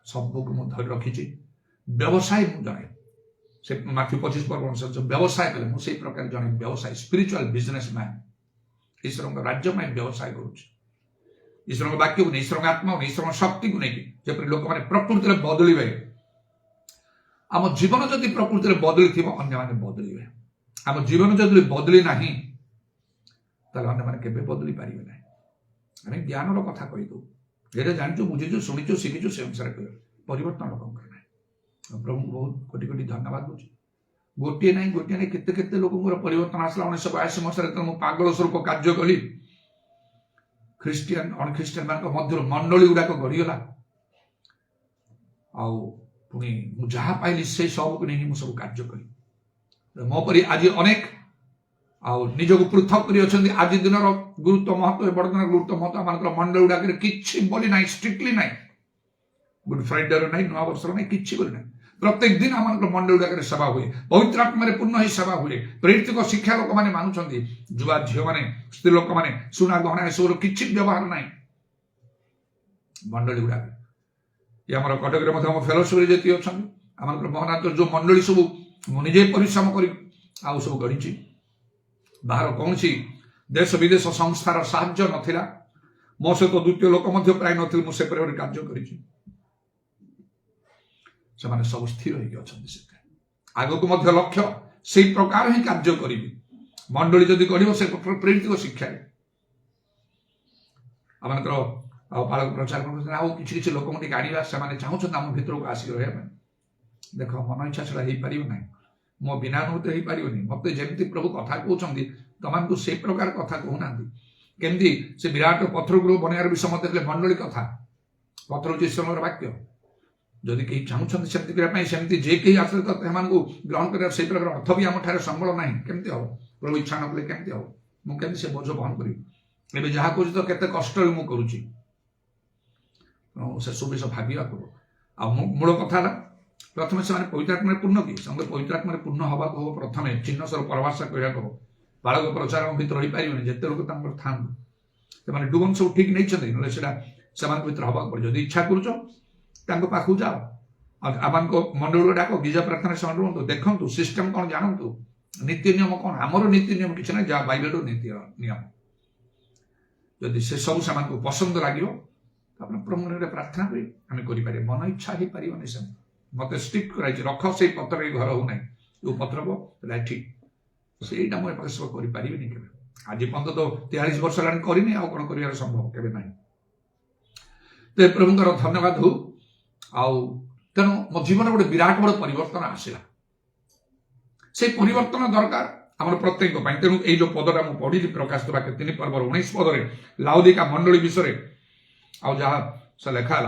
ସବୁକୁ ମୁଁ ଧରି ରଖିଛି। ବ୍ୟବସାୟ ମୁଁ ଜଣେ, ସେ ମାଥ୍ୟୁ 25 ବ୍ୟବସାୟ କଲେ ମୁଁ ସେଇ ପ୍ରକାର ଜଣେ ବ୍ୟବସାୟୀ, ସ୍ପିରିଚୁଆଲ ବିଜନେସ ମ୍ୟାନ। ଈଶ୍ୱରଙ୍କ ରାଜ୍ୟ ପାଇଁ ବ୍ୟବସାୟ କରୁଛି, ଈଶ୍ୱରଙ୍କ ବାକ୍ୟକୁ ନେଇ, ଈଶ୍ୱରଙ୍କ ଆତ୍ମାକୁ ନେଇ, ଈଶ୍ୱରଙ୍କ ଶକ୍ତିକୁ ନେଇକି, ଯେପରି ଲୋକମାନେ ପ୍ରକୃତିରେ ବଦଳିବେ। ଆମ ଜୀବନ ଯଦି ପ୍ରକୃତିରେ ବଦଳିଥିବ, ଅନ୍ୟମାନେ ବଦଳିବେ। ଆମ ଜୀବନ ଯଦି ବଦଳି ନାହିଁ, ତାହେଲେ ଅନ୍ୟମାନେ କେବେ ବଦଳି ପାରିବେ ନାହିଁ। ଆମେ ଜ୍ଞାନର କଥା କହିଦଉ, ଯେଟା ଜାଣିଛୁ ବୁଝିଛୁ ଶୁଣିଛୁ ଶିଖିଛୁ ସେ ଅନୁସାରେ କହିବୁ। परिवर्तन लोकंकर ना प्रभु बहुत कोटि कोटि धन्यवाद दूची गोटे ना केते केते लोकंकर परिवर्तन आसला 1982 मसरे तो पागल स्वरूप कार्य कली ख्रिस्टियन अन ख्रिस्टियन मान मध्य मंडली गुड़ाक गढ़ीगला पुणी जहाँ पाइली से सब को नहीं सब कार्य करी मो परी आज अनेक निजक पृथक कर आज दिन गुरुत्व महत्व बड़दिन गुरुत्व महत्व आम मंडल गुड़ाक किसी बोली ना स्ट्रिक्टली ना गुड फ्राइडे ना नुआ वर्ष ना कि बोली ना प्रत्येक दिन आम मंडल गुड़ाक सेवा हुए पवित्र आत्मा पूर्ण ही सेवा हुए प्रेरित शिक्षा लोक मैंने मानुंट जुआ झील मैंने स्त्री लोक मैंने सुना गहना सब किसी व्यवहार ना मंडली गुड़ाक ये आम कटक फेलोशिप जी अच्छा आम महानाथ जो मंडली सब मुझे परिश्रम कर सब गढ़ी बाहर कौन सी देश विदेश संस्थार साहाय्य नथिला मो सहित द्वितीय लोक प्राय नी मुझे कार्य कर सब स्थिर आगक लक्ष्य से प्रकार ही कार्य करी मंडली जदि गढ़ से प्रेरित शिक्षा आम पालक प्रचार किसी लोक आने से चाहूँ आम भर को आसिक रहा देख मन इच्छा छड़ा हो पार ना मो बिना अनुभूत हो पार मत जमी प्रभु कथा कहते तुमको से प्रकार कथा कहना केमती से विराट पत्थर गृह बनयार विषय मत मंडली कथा पत्थर हूँ ईश्वर वाक्य जदि कहीं चाहूँगी सेमती जे कहीं आसले तो ग्रहण कर प्रकार अर्थ भी आम संबल ना केमती हम प्रभु इच्छा न कले केमती हम मुझे से बोझ बहन करी जहाँ कह तो केते कष्ट मुझे से सब विषय भाविया मूल कथा प्रथम से पवित्र आत्मा पूर्ण कि पवित्र आत्मा पूर्ण हवा हो प्रथम चिन्ह स्वर परभाषा कहवा हो बालक प्रचार भर रही पारे जिते लोग था डुबन सब ठीक नहीं से भर हवा पड़े जब इच्छा कर पाखु जाओ आम मंडल डाक गिजा प्रार्थना से रुहतु देखु सिस्टम कौन जानतु नीति नियम कौन आमर नीति नियम किसी ना जहाँ बाइबल नीति नियम जदि से सब से पसंद लगे प्रभु प्रार्थना करें मन इच्छा हो पारे से मत स्ट्रिक्ट कराई रख से पत्र घर हो ना जो पत्र को ठीक से मुझे सब करें आज पर्यटन तो 43 वर्ष है करनी आउ कौन कर संभव के ना तो प्रभुंर धन्यवाद हो तेणु मो जीवन गोटे विराट बड़ परिवर्तन आसला से परिवर्तन दरकार आम प्रत्येक तेणु ये जो पदटा मुझे पढ़ी प्रकाश वाक्य 3 पर्वर 19 पदरे लाउदिका मंडली विषय आ जहाँ से लेखा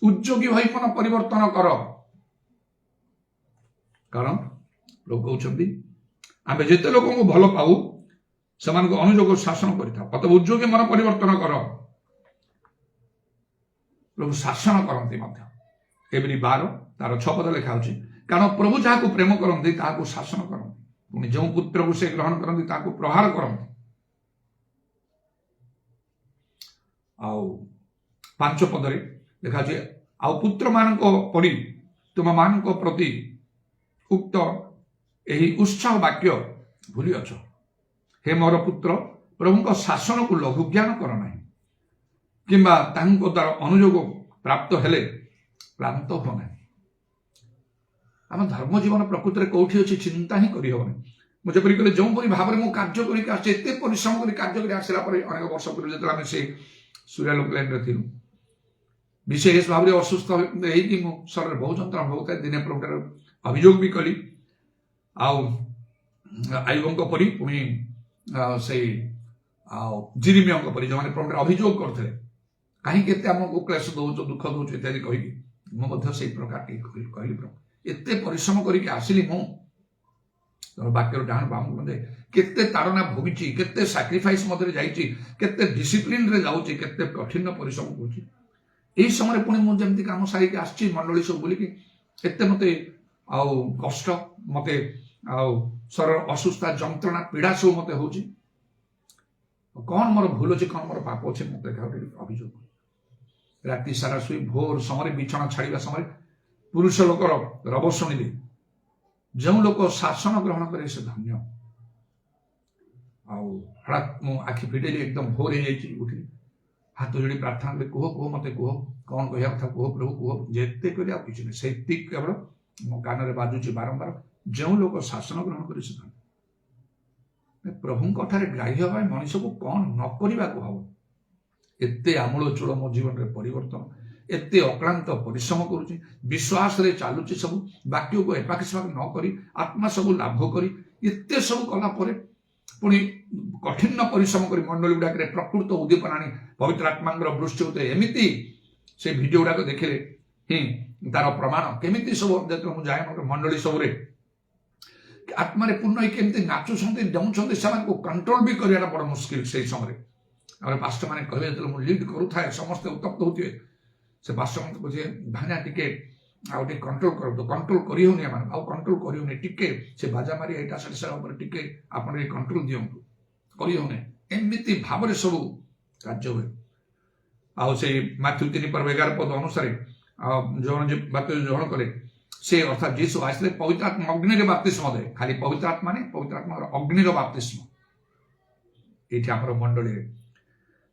उद्योगी भाई मन परिवर्तन कर कारण लोग कहते आम जिते लोक भल पाऊ से अनुयोग शासन कर उद्योगी मन परिवर्तन कर प्रभु शासन करती एवरी 12 तार 6 पद लिखा होची कारण प्रभु जहाँ प्रेम करती शासन करती पुणी जो पुत्र को से ग्रहण करती प्रहार करती 5 पदरे लिखा आउ पुत्र मान पड़ी तुम मान प्रति उक्त यही उत्साह वाक्य भूली अछ हे मोर पुत्र प्रभु शासन को लघु ज्ञान कर ना किंबा द्वारा अनुयोग प्राप्त हेले क्लांत हो ना आम धर्म जीवन प्रकृति में कौटी अच्छी चिंता ही करहबनी मुझे कहले जो भाव में कार्य करते परिश्रम कर कार्य आसला अनेक वर्ष पूर्व जो से सूर्यालोक लाइन थी विशेष भाव में असुस्थ शरीर बहुत जंत्रणा अनुभव था दिने प्रभुठार अभियोग भी कली आयुबों परी पुणी से जिरिमियों परी जो मैंने प्रभुठार अभियोग करते कहीं आमको क्लेश दौच दुख दौच इत्यादि कही मुझे प्रकार कहली प्रभु एत परिश्रम करके आसली वाक्यर डाण बाम केते ताड़ना भोगी केते सैक्रिफाइस मध्य जाइए केते डिसिप्लिन रे जाऊँगी केते कठिन परिश्रम करुँची यही समय पुणी मुझे काम सारिक आसी मंडली सब बोलिकी एत मत कष्ट मत शरीर असुस्था जंत्रणा पीड़ा सब मत हो कौन मोर भूल अच्छे कौन मोर पाप अच्छे मत अभियोग राति सारा शुई भोर समय बिछना छाड़ा समय पुरुष लोकर रब शुणिले जो लोक शासन ग्रहण करे से धन्य हठात मु आखि फिटेली एकदम भोर हो जाइए उठिली हाथ जोड़ी प्रार्थना करें कह कह मत कह कौन कह कथा कह प्रभु कह जिते कह किसी नहीं से केवल मो कान में बाजुची बारंबार जो लोग शासन ग्रहण करे से धन्य प्रभु ग्राह्य भाई मनुष्य को कौन न करने को हम एत आमूल चूल मो जीवन में परिवर्तन एते अक्लांत परिश्रम करुच्ची विश्वास रे चालुची सब वाक्य को एपाक सेपाक न करी आत्मा सब लाभ करी एते सब कला परे पुणी कठिन परिश्रम करी मंडली गुड़ाक प्रकृत उद्दीपना आनी पवित्र आत्मा वृष्टि होते एमती से भिडियो गुड़ाक देखिले ही तार प्रमाण केमिति सब मुझे जाए मंडली सबरे आत्मा पूर्ण केमती नाचुंट जाऊँच से कंट्रोल भी करना बड़ मुस्किल से समय पास्टर मैंने कहे मुझे लीड करूए समस्ते उत्तप्त होते से पास्टर मत बुझे भाईना टिके आउ कंट्रोल कर कंट्रोल करनी आउ कंट्रोल करनी टिके से बाजा मारी एटा सारे टिके आप कंट्रोल दिंतु करनी एमती भाव सब कार्य हुए आउ से मैथ्यू 3:11 पद अनुसार जो बात ग्रहण कले से अर्थात जीसु आसले पवित्र आत्मा अग्नि बाप्तिस्म दे खाली पवित्र आत्मा नहीं पवित्र आत्मा अग्नि बाप्तिस्म ये आम मंडली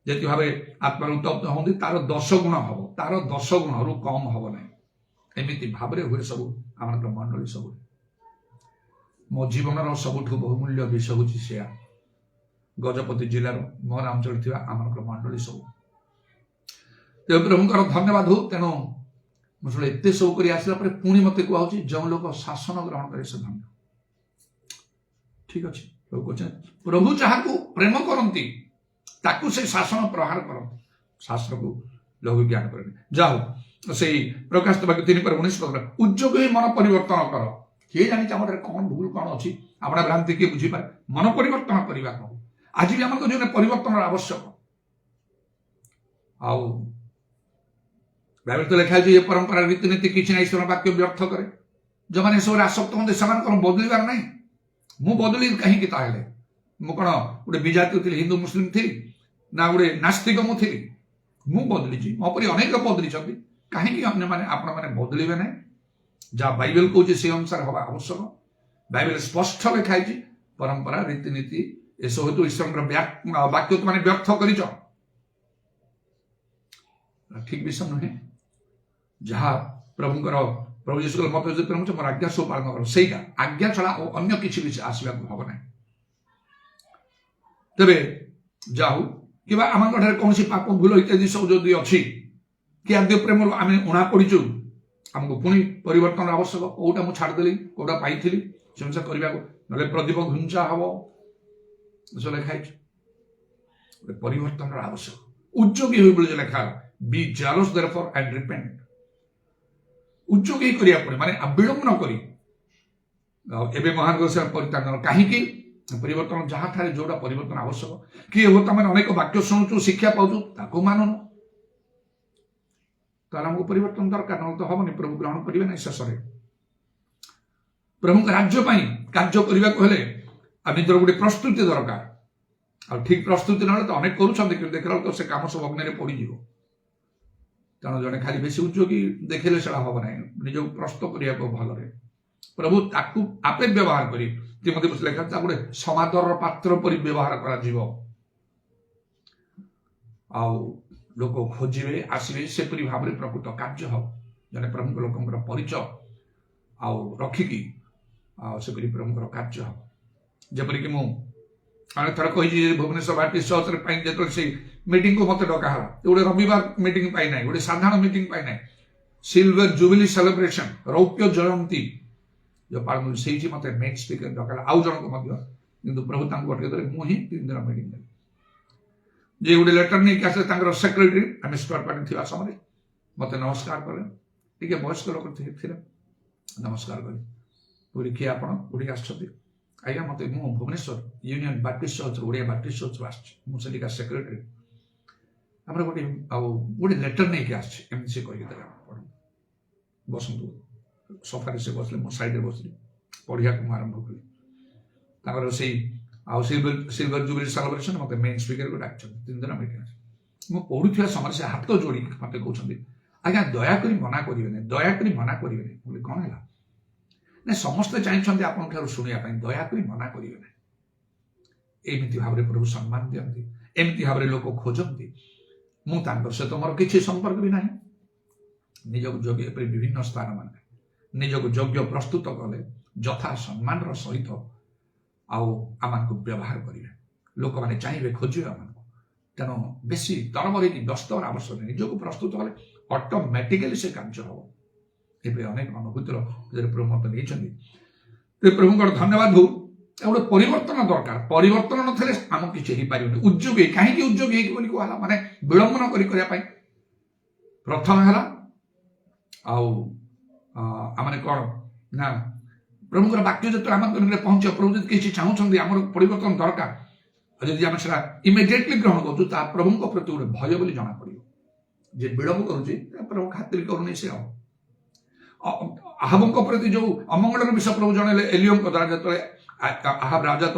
जी भाव आत्मा उत्तप्त होती तार 10 गुण हम तार 10 गुण रु कम हम ना एमती भाव हुए सब आम मंडली सब मो जीवन सबुठ बहुमूल्य विषय हूँ से गजपति जिलार मोहन अंचल आम मंडली सब प्रभुंर धन्यवाद हो तेणु मुझे एत सब कर आसला पुणी मत कहुच्छी जो लोग शासन ग्रहण करे से धन्य ठीक अच्छे प्रभु जहाँ प्रेम करती ताकू से शासन प्रहार कर शास्त्र को लघु ज्ञान कर जाओ से प्रकाश 3:19 उद्योग ही मन परिवर्तन कर किए जानी आम कौन भूल कौन अच्छी अपना भ्रांति किए बुझीपारे मन परिवर्तन करवा कौन आज भी आम जीवन परिवर्तन आवश्यक आउ बाइबल तो लिखा है ये परंपरा रीतिनीति किसी ना ईश्वर वाक्य व्यर्थ करे जो मैंने सब आसक्त होते से बदलबार ना मु बदली कहीं मु कौन गोटे विजातीय थी हिंदू मुस्लिम थी ना गोटे नास्तिक मुझी मु बदली मोपरी अनेक बदली कहीं अन्य मैंने आपण मैंने बदलिबे ना जहाँ बाइबल कहूँ से अनुसार हवा आवश्यक बाइबल स्पष्ट लिखाई परंपरा रीतिनीति एसब हेतु ईश्वर वाक्य तो मैंने व्यर्थ कर ठीक विषय नुहे जहाँ प्रभुंर प्रभु यीशु मत प्रेम मोर आज्ञा सब पालन कर से आज्ञा छड़ा अन्य किसी भी आसवा हम ना तेरे जाऊ कि आम कौन पाप भूल इत्यादि सब जो अच्छी कि आद्य प्रेम आम उणा पड़ीचु आमको पुणी परिवर्तन आवश्यक कौटा मुझे छाड़देली कौटा पाई से अनुसार करने ना प्रदीप घुंचा हम सब लिखाई परिवर्तन आवश्यक उद्योगी हुई लिखा be jealous therefore and repent उद्योगी करिया पड़े माने विलंब न करी एबे महान परित्याग कहीं परिवर्तन जहाँ ठारे जोड़ा परिवर्तन आवश्यक कि हो तुम अनेक वाक्य शुणुचु शिक्षा पाचु ताको मानुन तो आमको परिवर्तन दरकार ना तो हमनी प्रभु ग्रहण करेंगे ना शेष प्रभु राज्य कार्य करने को निजर गोटे प्रस्तुति दरकार आ ठीक प्रस्तुति ना तो अनेक कर देखला तो से काम सब अग्नि पड़ज तेणु जड़े खाली बेसी उद्योगी देखिले से हम ना निज प्रस्तुत करने को भल प्रभु ताकू आपे व्यवहार करी तिमोथी लिखा गोटे समादर पात्र पर व्यवहार कर लोक खोजे आसवे से भाव में प्रकृत कार्य हम जड़े प्रमुख लोक परिचय आउ रखिकी से प्रमुख कार्य हम जपरिक मुझे थर कही भुवनेश्वर बाप्टिस्ट चर्च जो से मीटिंग को मत डकाला गोटे रविवार मीटिंग पाई ना गोटे साधारण मीटिंग पाई ना सिल्वर जुबिली सेलिब्रेशन रौप्य जयंती जो पालन से मत मेन स्पीकर डकाला आउ जन को प्रभु अटके मुझे 3 दिन मीटिंग देली जे गोटे लेटर नहीं आसे सेक्रेटरी आम स्क्वाड पार्टी थी समय मत नमस्कार कले टे वयस्क लोक नमस्कार कले पूरी किए आप आज्ञा मत Bhubaneswar union baptist church Odia baptist church Aska secretary आम गोटे गोटे लेटर नहीं आमती से कही बसंतु सोफारे से बसले मो साइड बसली पढ़िया को आरंभ कली से सिल्वर जुबिली सेलिब्रेशन मत मेन स्पीकर को डाक 3 दिन मीटिंग मु पढ़ुवा समय से हाथ जोड़ी मत कहते आज्ञा दयाकोरी मना करेंगे दयाकोरी मना करेंगे बोले कौन है ना समस्ते चाहते आपन शुणा दयाकोरी मना करेंगे एमती भाव में प्रभु सम्मान दिखती एमती भाव में लोक खोजती मुझे सहित मोर किसी संपर्क भी ना निजक योग्य विभिन्न स्थान मान निजक योग्य प्रस्तुत कले यथा सम्मान सहित आम व्यवहार करेंगे लोक मैंने चाहिए खोजे आम तेणु बेसी तरबरी व्यस्त आवश्यक नहीं निजक प्रस्तुत कले ଅଟୋମେଟିକାଲି ସେ କାର୍ଯ୍ୟ ହବ। ଏବେ ଅନେକ ଅନୁଭୂତିର ପ୍ରଭୁ ମତ ନେଇଛନ୍ତି। ପ୍ରଭୁଙ୍କର ଧନ୍ୟବାଦ ହଉ। ଗୋଟେ ପରିବର୍ତ୍ତନ ଦରକାର। ପରିବର୍ତ୍ତନ ନଥିଲେ ଆମକୁ କିଛି ହେଇପାରିବନି। ଉଦ୍ଯୋଗୀ କାହିଁକି ଉଦ୍ଯୋଗୀ ହେଇକି ବୋଲି କୁହାହେଲା, ମାନେ ବିଳମ୍ବନ କରିବା ପାଇଁ। ପ୍ରଥମ ହେଲା ଆଉ ଆମେ କଣ ନା ପ୍ରଭୁଙ୍କର ବାକ୍ୟ ଯେତେବେଳେ ଆମ ନିକଟରେ ପହଞ୍ଚିବ, ପ୍ରଭୁ ଯଦି କିଛି ଚାହୁଁଛନ୍ତି ଆମର ପରିବର୍ତ୍ତନ ଦରକାର, ଯଦି ଆମେ ସେଟା ଇମିଡିଏଟଲି ଗ୍ରହଣ କରୁଛୁ, ତାହା ପ୍ରଭୁଙ୍କ ପ୍ରତି ଗୋଟେ ଭୟ ବୋଲି ଜଣା ପଡିବ। ଯେ ବିଳମ୍ବ କରୁଛି ପ୍ରଭୁ ଖାତିର କରୁନି ସେ ଆଉ। ଆହାବଙ୍କ ପ୍ରତି ଯୋଉ ଅମଙ୍ଗଳର ବିଷୟ ପ୍ରଭୁ ଜଣେଇଲେ ଏଲିଓଙ୍କ ଦ୍ୱାରା, ଯେତେବେଳେ ଆହାବ ରାଜା ତ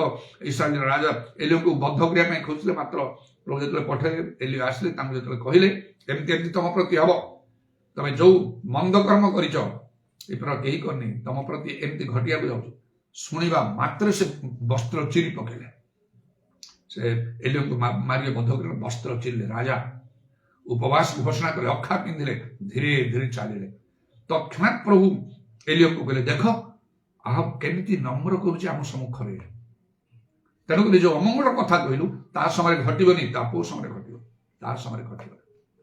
ଇସ୍ରାଏଲର ରାଜା ଏଲିଓଙ୍କୁ ବଦ୍ଧ କରିବା ପାଇଁ ଖୋଜୁଥିଲେ, ମାତ୍ର ପ୍ରଭୁ ଯେତେବେଳେ ପଠେଇଲେ, ଏଲିଓ ଆସିଲେ, ତାଙ୍କୁ ଯେତେବେଳେ କହିଲେ ଏମିତି ଏମିତି ତମ ପ୍ରତି ହବ, ତମେ ଯୋଉ ମନ୍ଦ କର୍ମ କରିଛ ଏ କେହି କରିନି, ତମ ପ୍ରତି ଏମିତି ଘଟିବାକୁ ଯାଉଛି। ଶୁଣିବା ମାତ୍ରେ ସେ ବସ୍ତ୍ର ଚିରି ପକେଇଲେ, ସେ ଏଲିଓଙ୍କୁ ମାରିବେ, ବଦ୍ଧ କରିଲେ, ବସ୍ତ୍ର ଚିରିଲେ। ରାଜା ଉପବାସ ଘୋଷଣା କଲେ, ଅଖା ପିନ୍ଧିଲେ, ଧୀରେ ଧୀରେ ଚାଲିଲେ। ତৎକ୍ଷଣାତ୍ ପ୍ରଭୁ ଏଲିଓଙ୍କୁ କହିଲେ, ଦେଖ ଆହାବ କେମିତି ନମ୍ର କରୁଛି ଆମ ସମ୍ମୁଖରେ। ତେଣୁକରି ଯୋଉ ଅମଙ୍ଗଳ କଥା କହିଲୁ ତା ସମୟରେ ଘଟିବନି, ତା ପୁଅ ସମୟରେ ଘଟିବ, ତା ସମୟରେ ଘଟିବ।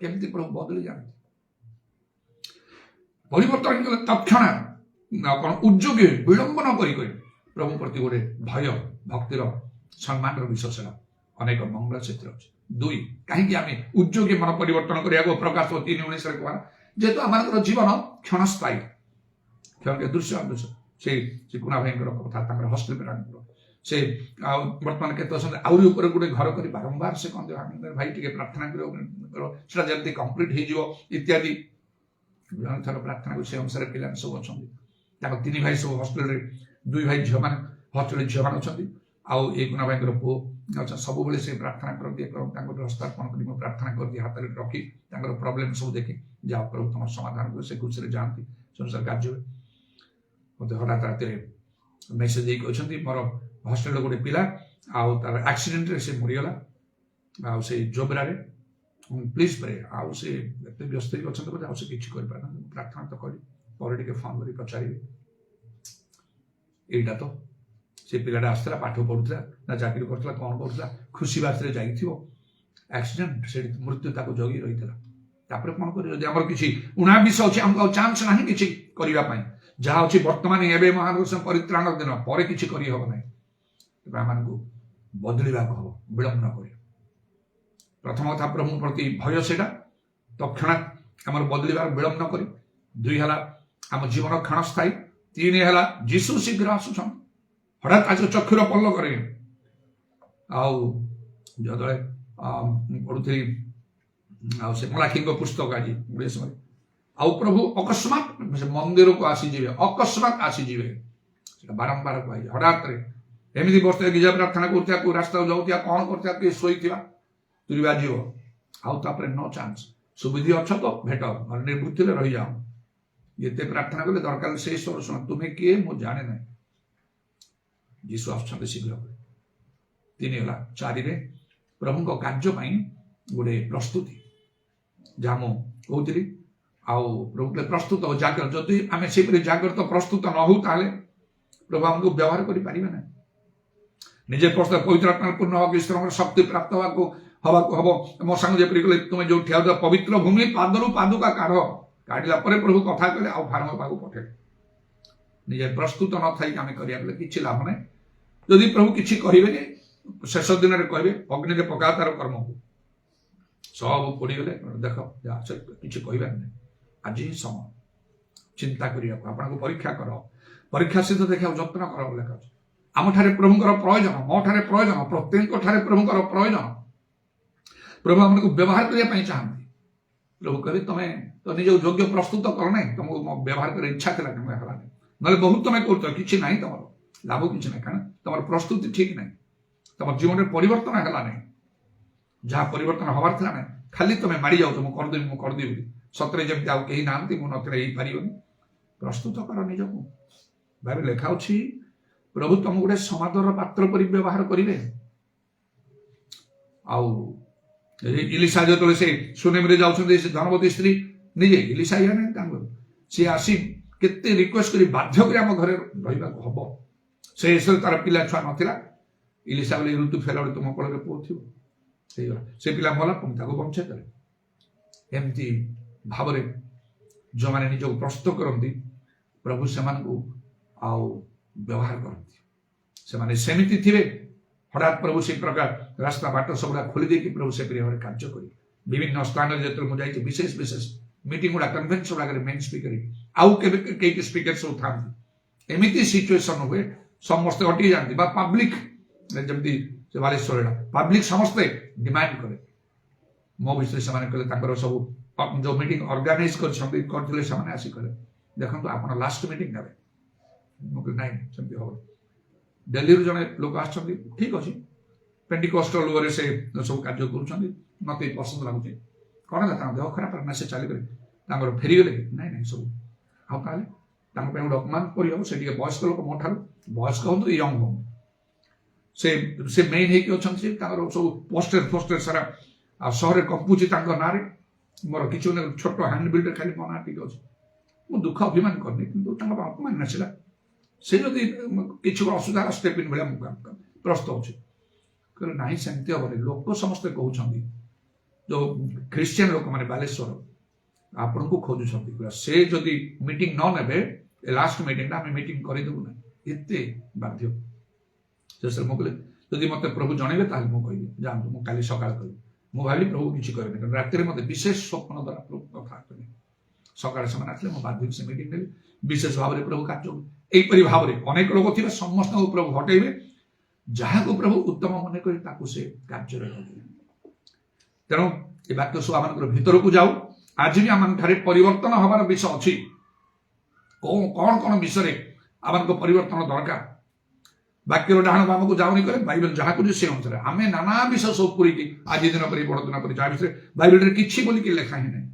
କେମିତି ପ୍ରଭୁ ବଦଳି ଯାଆନ୍ତି। ପରିବର୍ତ୍ତନ କଲେ ତৎକ୍ଷଣାତ୍ କଣ ଉଦ୍ଯୋଗୀ ବିଳମ୍ବ ନ କରି ପ୍ରଭୁ ପ୍ରତି ଗୋଟେ ଭୟ, ଭକ୍ତିର, ସମ୍ମାନର ବିଷୟ ସେଟା ଅନେକ ମଙ୍ଗଳ ସେଥିରେ ଅଛି। 2, କାହିଁକି ଆମେ ଉଦ୍ଯୋଗୀ ମନ ପରିବର୍ତ୍ତନ କରିବାକୁ ପ୍ରକାଶ 3:19 କୁହା, ଯେହେତୁ ଆମର ଜୀବନ କ୍ଷଣସ୍ଥାୟୀ। ଦୃଶ୍ୟ ସେ କୁନା ଭାଇଙ୍କର କଥା, ତାଙ୍କର ହସ୍ତଲିପିର ସେ ବର୍ତ୍ତମାନ କେତେ ଅଛନ୍ତି, ଆହୁରି ଉପରେ ଗୋଟେ ଘର କରି ବାରମ୍ବାର ସେ କହନ୍ତି ଭାଇ ଟିକେ ପ୍ରାର୍ଥନା କର, ସେଟା ଯେମିତି କମ୍ପ୍ଲିଟ ହେଇଯିବ ଇତ୍ୟାଦି। ଜଣେ ଥର ପ୍ରାର୍ଥନା କରୁ, ସେ ଅନୁସାରେ ପିଲାମାନେ ସବୁ ଅଛନ୍ତି। ତାଙ୍କ 3 ଭାଇ ସବୁ ହଷ୍ଟେଲରେ, 2 ଭାଇ ଝିଅମାନେ ହଷ୍ଟେଲରେ ଝିଅମାନେ ଅଛନ୍ତି, ଆଉ ଏଇ କୁନା ଭାଇଙ୍କର ପୁଅ ଅଛନ୍ତି। ସବୁବେଳେ ସେ ପ୍ରାର୍ଥନା କରନ୍ତି, ତାଙ୍କ ହସ୍ତାର୍ପଣ କରି ମୁଁ ପ୍ରାର୍ଥନା କରନ୍ତି, ହାତରେ ରଖି ତାଙ୍କର ପ୍ରୋବ୍ଲେମ ସବୁ ଦେଖି, ଯାହା ପ୍ରଭୁ ତମର ସମାଧାନ କରି ସେ ଖୁସିରେ ଯାଆନ୍ତି, ସେ ଅନୁସାରେ କାର୍ଯ୍ୟ ହୁଏ। ମତେ ହଠାତ୍ ରାତିରେ ମେସେଜ ଦେଇକି ଅଛନ୍ତି, ମୋର ହଷ୍ଟେଲର ଗୋଟେ ପିଲା ଆଉ ତାର ଆକ୍ସିଡେଣ୍ଟରେ ସେ ମରିଗଲା, ଆଉ ସେ ଜୋବ୍ରାରେ, ପ୍ଲିଜ ପ୍ରେ। ଆଉ ସେ ଏତେ ବ୍ୟସ୍ତ ହେଇକି ଅଛନ୍ତି ବୋଧେ, ଆଉ ସେ କିଛି କରିପାରୁନାହାନ୍ତି। ପ୍ରାର୍ଥନା ତ କରି ପରେ ଟିକେ ଫୋନ କରି ପଚାରିବି। ଏଇଟା ତ ସେ ପିଲାଟା ଆସିଥିଲା, ପାଠ ପଢୁଥିଲା ନା ଚାକିରି କରୁଥିଲା, କଣ କରୁଥିଲା, ଖୁସି ବାସିରେ ଯାଇଥିବ, ଆକ୍ସିଡେଣ୍ଟ, ସେଠି ମୃତ୍ୟୁ ତାକୁ ଜଗି ରହିଥିଲା। ତାପରେ କଣ କରିବ? ଯଦି ଆମର କିଛି ଉଣାବିଷ ଅଛି, ଆମକୁ ଆଉ ଚାନ୍ସ ନାହିଁ କିଛି କରିବା ପାଇଁ। ଯାହା ଅଛି ବର୍ତ୍ତମାନ ଏବେ ମହାନଗର ପରିତ୍ରାଣ ଦିନ, ପରେ କିଛି କରିହବ ନାହିଁ। ତେବେ ଆମମାନଙ୍କୁ ବଦଳିବାକୁ ହବ, ବିଳମ୍ବ ନ କରି। ପ୍ରଥମ କଥା ପ୍ରଭୁଙ୍କ ପ୍ରତି ଭୟ, ସେଇଟା ତৎକ୍ଷଣାତ୍ ଆମର ବଦଳିବାର ବିଳମ୍ବ ନ କରି। 2 ହେଲା ଆମ ଜୀବନ କ୍ଷଣସ୍ଥାୟୀ। 3 ହେଲା ଯୀଶୁ ଶୀଘ୍ର ଆସୁଛନ୍, ହଠାତ୍ ଆଜି ଚକ୍ଷୁର ପଲ୍ଲ କରେ। ଆଉ ଯେତେବେଳେ ପଢୁଥିଲି ଆଉ ସେ ମଲାଖୀଙ୍କ ପୁସ୍ତକ ଆଜି 19 ଆଉ ପ୍ରଭୁ ଅକସ୍ମାତ୍ ମନ୍ଦିରକୁ ଆସିଯିବେ, ଅକସ୍ମାତ୍ ଆସିଯିବେ, ସେଟା ବାରମ୍ବାର କୁହାଯାଏ। ହଠାତ୍ରେ ଏମିତି ବସିଥିବା, ଗିଜା ପ୍ରାର୍ଥନା କରୁଥିବା, କୋଉ ରାସ୍ତାକୁ ଯାଉଥିବା, କଣ କରୁଥିବା, କିଏ ଶୋଇଥିବା, ତୁରି ବାଜିବ, ଆଉ ତାପରେ ନ ଚାନ୍ସ। ସୁବିଧି ଅଛ ତ ଭେଟ, ନିର୍ବୁଦ୍ଧିରେ ରହିଯାଅ। ଯେତେ ପ୍ରାର୍ଥନା କଲେ ଦରକାର ସେଇ ସ୍ୱର ଶୁଣ, ତୁମେ କିଏ ମୁଁ ଜାଣେ ନାହିଁ। ଯୀଶୁ ଆସୁଛନ୍ତି ଶୀଘ୍ର। 3 ହେଲା। 4ରେ ପ୍ରଭୁଙ୍କ କାର୍ଯ୍ୟ ପାଇଁ ଗୋଟେ ପ୍ରସ୍ତୁତି, ଯାହା ମୁଁ କହୁଥିଲି। ଆଉ ପ୍ରଭୁ ପ୍ରସ୍ତୁତ ଜାଗ୍ରତ, ଯଦି ଆମେ ସେପରି ଜାଗ୍ରତ ପ୍ରସ୍ତୁତ ନ ହଉ, ତାହେଲେ ପ୍ରଭୁ ଆମକୁ ବ୍ୟବହାର କରିପାରିବେ ନାହିଁ। ନିଜେ ପ୍ରସ୍ତୁତ, ପବିତ୍ର ଆତ୍ମାରେ ପୂର୍ଣ୍ଣ ହବାକୁ, ଈଶ୍ୱରଙ୍କର ଶକ୍ତି ପ୍ରାପ୍ତ ହବାକୁ ହବ। ମୋ ସାଙ୍ଗ ଯେପରି କହିଲେ, ତୁମେ ଯୋଉ ଠିଆ ହେଉଥିବା ପବିତ୍ର ଭୂମି ପାଦରୁ ପାଦୁକା କାଢିଲା ପରେ ପ୍ରଭୁ କଥା କହିଲେ, ଆଉ ଫାର୍ମ ପାଖକୁ ପଠେଇଲେ। ନିଜେ ପ୍ରସ୍ତୁତ ନଥାଇକି ଆମେ କରିବା ବଲେ କିଛି ଲାଭ ନାହିଁ। ଯଦି ପ୍ରଭୁ କିଛି କହିବେନି, ଶେଷ ଦିନରେ କହିବେ ଅଗ୍ନିରେ ପକା ତାର କର୍ମକୁ, ସବୁ ପୋଡିଗଲେ, ଦେଖ କିଛି କହିବାର ନାହିଁ। ଆଜି ହିଁ ସମୟ ଚିନ୍ତା କରିବାକୁ, ଆପଣଙ୍କୁ ପରୀକ୍ଷା କର, ପରୀକ୍ଷା ସିଦ୍ଧ ଦେଖିବାକୁ ଯତ୍ନ କର ଲେଖା ଅଛି। ଆମଠାରେ ପ୍ରଭୁଙ୍କର ପ୍ରୟୋଜନ, ମୋ ଠାରେ ପ୍ରୟୋଜନ, ପ୍ରତ୍ୟେକଙ୍କ ଠାରେ ପ୍ରଭୁଙ୍କର ପ୍ରୟୋଜନ। ପ୍ରଭୁ ଆମକୁ ବ୍ୟବହାର କରିବା ପାଇଁ ଚାହାନ୍ତି। ପ୍ରଭୁ କହିଲେ, ତମେ ତ ନିଜ ଯୋଗ୍ୟ ପ୍ରସ୍ତୁତ କର ନାହିଁ, ତମକୁ ବ୍ୟବହାର କରିବା ଇଚ୍ଛା ଥିଲା, କିନ୍ତୁ ହେଲାନି। ନହେଲେ ବହୁତ ତମେ କରୁଛ, କିଛି ନାହିଁ, ତମର ଲାଭ କିଛି ନାହିଁ, କାରଣ ତମର ପ୍ରସ୍ତୁତି ଠିକ ନାହିଁ, ତମ ଜୀବନରେ ପରିବର୍ତ୍ତନ ହେଲା ନାହିଁ। ଯାହା ପରିବର୍ତ୍ତନ ହବାର ଥିଲା ନାହିଁ, ଖାଲି ତମେ ମାରି ଯାଉଛ, ମୁଁ କରିଦେବି ବୋଲି। ସତରେ ଯେମିତି ଆଉ କେହି ନାହାନ୍ତି, ମୁଁ ନଥିଲେ ହେଇପାରିବନି। ପ୍ରସ୍ତୁତ କର ନିଜକୁ। ବାଇବେଲ ଲେଖା ଅଛି, ପ୍ରଭୁ ତମକୁ ଗୋଟେ ସମାଦର ପାତ୍ର ପରି ବ୍ୟବହାର କରିବେ। ଆଉ ଇଲିଶା ଯେତେବେଳେ ସେ ସୁନେମରେ ଯାଉଛନ୍ତି, ସେ ଧନବତୀ ସ୍ତ୍ରୀ ନିଜେ, ଇଲିଶା ଇଏ ନାହିଁ ତାଙ୍କର, ସିଏ ଆସି କେତେ ରିକ୍ୱେଷ୍ଟ କରି ବାଧ୍ୟ କରି ଆମ ଘରେ ରହିବାକୁ ହବ। ସେ ତାର ପିଲା ଛୁଆ ନଥିଲା। ଇଲିଶା ବୋଲି ଋତୁ ଫେରିଲା ବେଳେ ତୁମ କୋଳରେ ପୁଅ ଥିବ, ହେଇଗଲା। ସେ ପିଲା ମଲା, ପୁଣି ତାକୁ ବଞ୍ଚେଇ ଦେଲେ। ଏମିତି ଭାବରେ ଯେଉଁମାନେ ନିଜକୁ ପ୍ରସ୍ତୁତ କରନ୍ତି ପ୍ରଭୁ ସେମାନଙ୍କୁ ଆଉ ବ୍ୟବହାର କରନ୍ତି। ସେମାନେ ସେମିତି ଥିବେ, ହଠାତ୍ ପ୍ରଭୁ ସେଇ ପ୍ରକାର ରାସ୍ତା ବାଟ ସବୁଗୁଡ଼ା ଖୋଲି ଦେଇକି ପ୍ରଭୁ ସେପରି ଭାବରେ କାର୍ଯ୍ୟ କରିବେ। ବିଭିନ୍ନ ସ୍ଥାନରେ ଯେତେବେଳେ ମୁଁ ଯାଇଛି ବିଶେଷ ମିଟିଂ ଗୁଡ଼ା କନଭେନ୍ସ ଗୁଡ଼ାକରେ ମେନ୍ ସ୍ପିକର ଆଉ କେବେ କେହି ସ୍ପିକର ସବୁ ଥାନ୍ତି, ଏମିତି ସିଚୁଏସନ ହୁଏ ସମସ୍ତେ ଅଟକି ଯାଆନ୍ତି ବା ପବ୍ଲିକ ଯେମିତି ସେ ବାଲେଶ୍ୱର ପବ୍ଲିକ ସମସ୍ତେ ଡିମାଣ୍ଡ କରେ ମୋ ବିଷୟରେ। ସେମାନେ କହିଲେ ତାଙ୍କର ସବୁ ଯେଉଁ ମିଟିଂ ଅର୍ଗାନାଇଜ କରିଛନ୍ତି କରିଥିଲେ ସେମାନେ ଆସି କଲେ ଦେଖନ୍ତୁ ଆପଣ ଲାଷ୍ଟ ମିଟିଂ ନେବେ। ମୁଁ କହିଲି ନାଇଁ ସେମିତି ହବନି। ଦିଲ୍ଲୀରୁ ଜଣେ ଲୋକ ଆସିଛନ୍ତି, ଠିକ ଅଛି ପେଣ୍ଟିକୋଷ୍ଟାଲ ୱେରେ ସେ ସବୁ କାର୍ଯ୍ୟ କରୁଛନ୍ତି, ମତେ ପସନ୍ଦ ଲାଗୁଛି। କଣ ହେଲା ତାଙ୍କ ଦେହ ଖରାପ ନା ସେ ଚାଲିଗଲେ ତାଙ୍କର ଫେରିଗଲେ? ନାଇଁ ନାଇଁ ସବୁ। ଆଉ ତାହେଲେ ତାଙ୍କ ପାଇଁ ଗୋଟେ ଅପମାନ କରିହେବ? ସେ ଟିକେ ବୟସ୍କ ଲୋକ, ମୋ ଠାରୁ ବୟସ୍କ ହୁଅନ୍ତୁ ୟଙ୍ଗ ହୁଅନ୍ତୁ, ସେ ମେନ୍ ହେଇକି ଅଛନ୍ତି। ତାଙ୍କର ସବୁ ପୋଷ୍ଟର ସାରା ଆଉ ସହରରେ କମ୍ପୁଛି ତାଙ୍କ ନାଁରେ। ମୋର କିଛି ଛୋଟ ହ୍ୟାଣ୍ଡ ବିଲ୍ଡରେ ଖାଲି ମୋ ନାଁ ଟିକେ ଅଛି। ମୁଁ ଦୁଃଖ ଅଭିମାନ କରିନି, କିନ୍ତୁ ତାଙ୍କ ଅପମାନ ଆସିଲା। ସେ ଯଦି କିଛି ଗୋଟେ ଅସୁବିଧା ଷ୍ଟେପ୍ ଇନ୍ ଭଳିଆ ମୁଁ ପ୍ରସ୍ତୁତ ଅଛି। କହିଲେ ନାହିଁ ସେମିତି ହବନି, ଲୋକ ସମସ୍ତେ କହୁଛନ୍ତି, ଯେଉଁ ଖ୍ରୀଷ୍ଟିଆନ ଲୋକମାନେ ବାଲେଶ୍ୱର ଆପଣଙ୍କୁ ଖୋଜୁଛନ୍ତି। ସେ ଯଦି ମିଟିଂ ନ ନେବେ ଲାଷ୍ଟ ମିଟିଂଟା ଆମେ ମିଟିଂ କରିଦେବୁ ନାହିଁ। ଏତେ ବାଧ୍ୟ। ଶେଷରେ ମୁଁ କହିଲି ଯଦି ମତେ ପ୍ରଭୁ ଜଣେଇବେ ତାହେଲେ ମୁଁ କହିବି ଯାଆନ୍ତୁ, ମୁଁ କାଲି ସକାଳେ କହିବି। ମୁଁ ଭାବିଲି ପ୍ରଭୁ କିଛି କରିବେନି, କାରଣ ରାତିରେ ମତେ ବିଶେଷ ସ୍ୱପ୍ନ ଦ୍ୱାରା ପ୍ରଭୁ କଥା କଲେ। ସକାଳେ ସେମାନେ ଆସିଲେ, ମୁଁ ବାଧ୍ୟ ସେ ମିଟିଂ ନେଲି। ବିଶେଷ ଭାବରେ ପ୍ରଭୁ କାର୍ଯ୍ୟ ଏଇପରି ଭାବରେ ଅନେକ ଲୋକ ଥିବେ, ସମସ୍ତଙ୍କୁ ପ୍ରଭୁ ହଟେଇବେ। ଯାହାକୁ ପ୍ରଭୁ ଉତ୍ତମ ମନେ କରି ତାକୁ ସେ କାର୍ଯ୍ୟରେ ଲଗେଇବେ। ତେଣୁ ଏ ବାକ୍ୟ ସବୁ ଆମମାନଙ୍କର ଭିତରକୁ ଯାଉ। ଆଜି ବି ଆମଠାରେ ପରିବର୍ତ୍ତନ ହବାର ବିଷୟ ଅଛି। କଣ ବିଷୟରେ ଆମମାନଙ୍କୁ ପରିବର୍ତ୍ତନ ଦରକାର? ବାକ୍ୟର ଡାହାଣ ବାମକୁ ଯାଉନି କରେ ବାଇବେଲ ଯାହା କରୁଛି ସେ ଅନୁସାରେ ଆମେ ନାନା ବିଷୟ ସବୁ ପୁରୀକି ଆଜି ଦିନ କରି ବଡ଼ ଦିନ କରି ଯାହା ବିଷୟରେ ବାଇବେଲରେ କିଛି ବୋଲିକି ଲେଖା ହିଁ ନାହିଁ।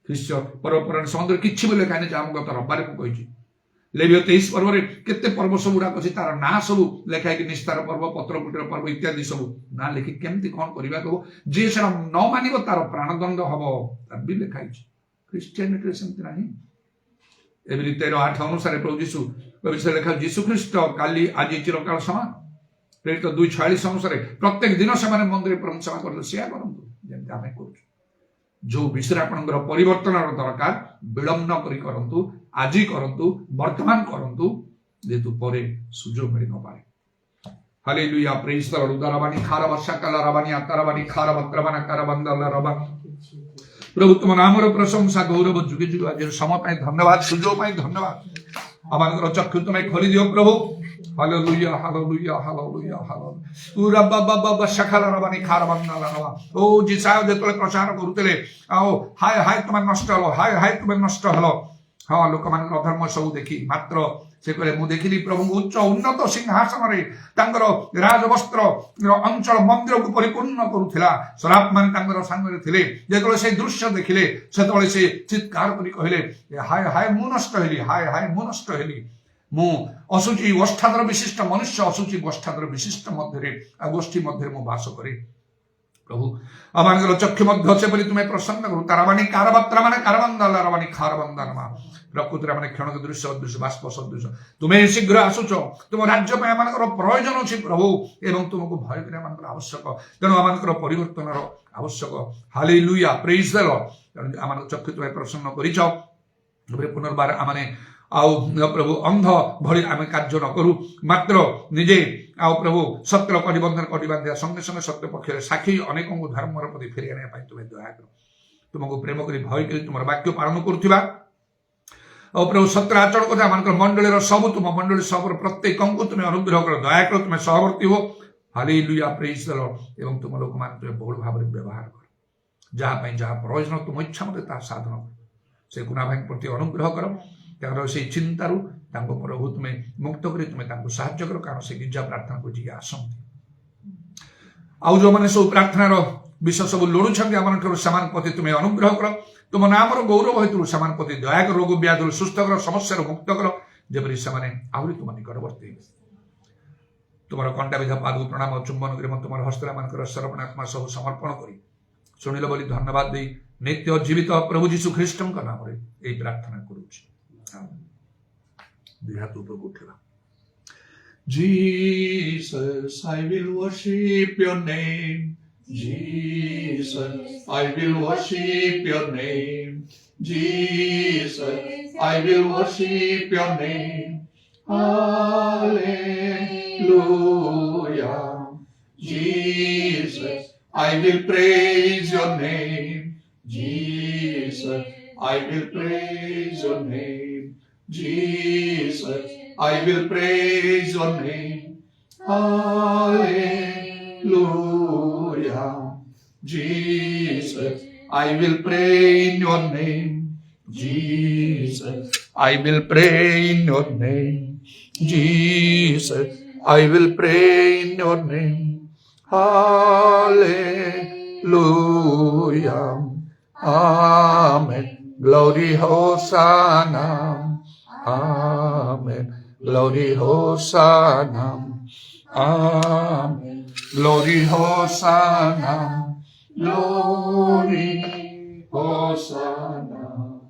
ଖ୍ରୀଷ୍ଟ ପର୍ବପର୍ବାଣି ସମ୍ବନ୍ଧରେ କିଛି ବୋଲି ଲେଖା ନାହିଁ, ଯାହା ମୁଁ ଗତ ରବିବାରେ ମୁଁ କହିଛି। ଲେବୀୟ 23 ପର୍ବରେ କେତେ ପର୍ବ ସବୁ ଗୁଡାକ ଅଛି, ତାର ନାଁ ସବୁ ଲେଖା ହେଇକି ନିସ୍ତାର ପର୍ବ, ପତ୍ରକୁଟୀର ପର୍ବ ଇତ୍ୟାଦି ସବୁ ନାଁ ଲେଖି କେମିତି କଣ କରିବାକୁ ହବ, ଯିଏ ସେଟା ନ ମାନିବ ତାର ପ୍ରାଣଦଣ୍ଡ ହବ, ତାର ବି ଲେଖା ହେଇଛି। ଖ୍ରୀଷ୍ଟିଆନିଟିରେ ସେମିତି ନାହିଁ। ଏମିତି 13:8 ଅନୁସାରେ ପ୍ରଭୁ ଯୀଶୁ ବିଷୟରେ ଲେଖା ଯୀଶୁ ଖ୍ରୀଷ୍ଟ କାଲି ଆଜି ଚିରକାଳ ସମାନ। ପ୍ରେରିତ 2:46 ଅନୁସାରେ ପ୍ରତ୍ୟେକ ଦିନ ସେମାନେ ମନ୍ଦିରରେ ପ୍ରଭୁ ସେବା କରନ୍ତି। ସେୟା କରନ୍ତୁ ଯେମିତି ଆମେ କରୁଛୁ। ଯୋଉ ବିଷୟରେ ଆପଣଙ୍କର ପରିବର୍ତ୍ତନର ଦରକାର ବିଳମ୍ବ କରି କରନ୍ତୁ, ଆଜି କରନ୍ତୁ, ବର୍ତ୍ତମାନ କରନ୍ତୁ, ଯେହେତୁ ପରେ ସୁଯୋଗ ମିଳି ନପାରେ। ହାଲେଲୁୟା, ପ୍ରେଜ ଦ ଲର୍ଡ। ଉଦାରବାଣୀ ଖାରବା ଶାକାଲା ରବାଣୀ ଆକାରବାଣୀ ଖାରବତ୍ରବାନା କାରବନ୍ଦଲା ରବା। ପ୍ରଭୁ ତୁମ ନାମର ପ୍ରଶଂସା ଗୌରବ ଯୁଗେ ଯୁଗ। ଆଜିର ସମୟ ପାଇଁ ଧନ୍ୟବାଦ, ସୁଯୋଗ ପାଇଁ ଧନ୍ୟବାଦ। ଆମମାନଙ୍କର ଚକ୍ଷୁ ତୁମେ ଖୋଲି ଦିଅ ପ୍ରଭୁ। Hallelujah, hallelujah, hallelujah, hallelujah. ଉରା ବାବା ବାବା ଶାକାଲା ରବାଣୀ ଖାରବନ୍ଦଲା ରବା। ଓ ଜିସାୟ ଯେତେବେଳେ ପ୍ରଚାର କରୁଥିଲେ, ଆଉ ହାୟ ହାୟ ତୁମେ ନଷ୍ଟ ହେଲ, ହାୟ ହାୟ ତୁମେ ନଷ୍ଟ ହେଲ। ହଁ, ଲୋକମାନଙ୍କର ଅଧର୍ମ ସବୁ ଦେଖି ମାତ୍ର ସେ କହିଲେ ମୁଁ ଦେଖିଲି ପ୍ରଭୁଙ୍କୁ ଉଚ୍ଚ ଉନ୍ନତ ସିଂହାସନରେ ତାଙ୍କର ରାଜବସ୍ତ୍ର ଅଞ୍ଚଳ ମନ୍ଦିରକୁ ପରିପୂର୍ଣ୍ଣ କରୁଥିଲା। ସରାପ ମାନେ ତାଙ୍କର ସାଙ୍ଗରେ ଥିଲେ। ଯେତେବେଳେ ସେ ଦୃଶ୍ୟ ଦେଖିଲେ ସେତେବେଳେ ସେ ଚିତ୍କାର କରି କହିଲେ ହାୟ ହାୟ ମୁଁ ନଷ୍ଟ ହେଲି, ହାୟ ହାୟ ମୁଁ ନଷ୍ଟ ହେଲି। ମୁଁ ଅଶୁଚି ଗୋଷ୍ଠାଦର ବିଶିଷ୍ଟ ମନୁଷ୍ୟ, ଅଶୁଚି ଗୋଷ୍ଠାଦର ବିଶିଷ୍ଟ ମଧ୍ୟରେ ଗୋଷ୍ଠୀ ମଧ୍ୟରେ ମୁଁ ବାସ କରେ। ପ୍ରଭୁ ଆମମାନଙ୍କର ଚକ୍ଷୁ ମଧ୍ୟ ସେପରି ତୁମେ ପ୍ରସନ୍ନ କରୁ। ତାରାବାଣୀ କାରବାତ୍ରା ମାନେ କାରବନ୍ଦଲା ରବାଣୀ ଖାରବନ୍ଦନମା। ପ୍ରକୃତିରେ ମାନେ କ୍ଷଣକ ଦୃଶ୍ୟ ଅଦୃଶ୍ୟ ବାଷ୍ପ ସଦୃଶ୍ୟ ତୁମେ ଶୀଘ୍ର ଆସୁଛ। ତୁମ ରାଜ୍ୟ ପାଇଁ ଆମମାନଙ୍କର ପ୍ରୟୋଜନ ଅଛି ପ୍ରଭୁ, ଏବଂ ତୁମକୁ ଭୟ କରିବା ଆମମାନଙ୍କର ଆବଶ୍ୟକ। ତେଣୁ ଆମମାନଙ୍କର ପରିବର୍ତ୍ତନର ଆବଶ୍ୟକ। ହାଲେଲୁୟା, ପ୍ରେଜ ଦ ଲର୍ଡ। ତେଣୁ ଆମମାନଙ୍କ ଚକ୍ଷୁ ତୁମେ ପ୍ରସନ୍ନ କରିଛ। ପୁନର୍ବାର ଆମେ ଆଉ ପ୍ରଭୁ ଅନ୍ଧ ଭଳି ଆମେ କାର୍ଯ୍ୟ ନ କରୁ, ମାତ୍ର ନିଜେ ଆଉ ପ୍ରଭୁ ସତ୍ୟର କଟିବନ୍ଧନ କଟି ବାନ୍ଧିବା ସଙ୍ଗେ ସଙ୍ଗେ ସତ୍ୟ ପକ୍ଷରେ ସାକ୍ଷୀ ଅନେକଙ୍କୁ ଧର୍ମର ପ୍ରତି ଫେରି ଆଣିବା ପାଇଁ ତୁମେ ଦୟା କର। ତୁମକୁ ପ୍ରେମ କରି ଭୟ କରି ତୁମର ବାକ୍ୟ ପାଳନ କରୁଥିବା ଆଉ ପ୍ରଭୁ ସତ୍ୟ ଆଚରଣ କଥା ଆମମାନଙ୍କର ମଣ୍ଡଳୀର ସବୁ ତୁମ ମଣ୍ଡଳୀ ସବୁର ପ୍ରତ୍ୟେକଙ୍କୁ ତୁମେ ଅନୁଗ୍ରହ କର, ଦୟା କର, ତୁମେ ସହବର୍ତ୍ତୀ ହୁଅ। ହାଲେଲୁୟା, ପ୍ରେଜ ଦ ଲର୍ଡ। ଏବଂ ତୁମ ଲୋକମାନଙ୍କୁ ତୁମେ ବହୁଳ ଭାବରେ ବ୍ୟବହାର କର। ଯାହା ପାଇଁ ଯାହା ପ୍ରୟୋଜନ ତୁମ ଇଚ୍ଛା ମତେ ତାହା ସାଧନ କର। ସେ ଗୁଣା ଭାଇଙ୍କ ପ୍ରତି ଅନୁଗ୍ରହ କର। ତାଙ୍କର ସେଇ ଚିନ୍ତାରୁ ତାଙ୍କୁ ପ୍ରଭୁ ତୁମେ ମୁକ୍ତ କରି ତୁମେ ତାଙ୍କୁ ସାହାଯ୍ୟ କର, କାରଣ ସେ ଗିର୍ଜା ପ୍ରାର୍ଥନାକୁ ଯିଏ ଆସନ୍ତି। ଆଉ ଯୋଉମାନେ ସବୁ ପ୍ରାର୍ଥନାର ବିଷୟ ସବୁ ଲୋଡୁଛନ୍ତି ଆମମାନଙ୍କର ସେମାନଙ୍କ ପ୍ରତି ତୁମେ ଅନୁଗ୍ରହ କର। ତୁମ ନାମର ଗୌରବ ହେତୁ ସେମାନଙ୍କ ପ୍ରତି ଦୟା କର। ରୋଗ ବ୍ୟାଧୁରୁ ସୁସ୍ଥ କର, ସମସ୍ୟାରୁ ମୁକ୍ତ କର, ଯେପରି ସେମାନେ ଆହୁରି ତୁମ ନିକଟବର୍ତ୍ତୀ ହେବେ। ତୁମର କଣ୍ଟା ବିଧା ପାଦକୁ ପ୍ରଣାମ ଚୁମ୍ବନ କରି ତୁମର ହସ୍ତରେ ମାନଙ୍କର ସରପଣାତ୍ମା ସବୁ ସମର୍ପଣ କରି ଶୁଣିଲ ବୋଲି ଧନ୍ୟବାଦ ଦେଇ ନିତ୍ୟ ଜୀବିତ ପ୍ରଭୁ ଯୀଶୁ ଖ୍ରୀଷ୍ଟଙ୍କ ନାମରେ ଏହି ପ୍ରାର୍ଥନା କରୁଛି। ଦୁଇ ହାତ ଉପରକୁ ଉଠେଇବା। Jesus, I will worship your name. Jesus, Jesus, I will worship your name. Jesus, I will worship your name. Hallelujah. Jesus, I will praise your name. Jesus, I will praise your name. Jesus, I will praise your name. Hallelujah. Jesus, I will pray in your name. Jesus, I will pray in your name. Jesus, I will pray in your name. Hallelujah. Amen. Glory, Hosanna. Amen. Glory, Hosanna. Amen. Glory, Hosanna. Glory, Hosanna.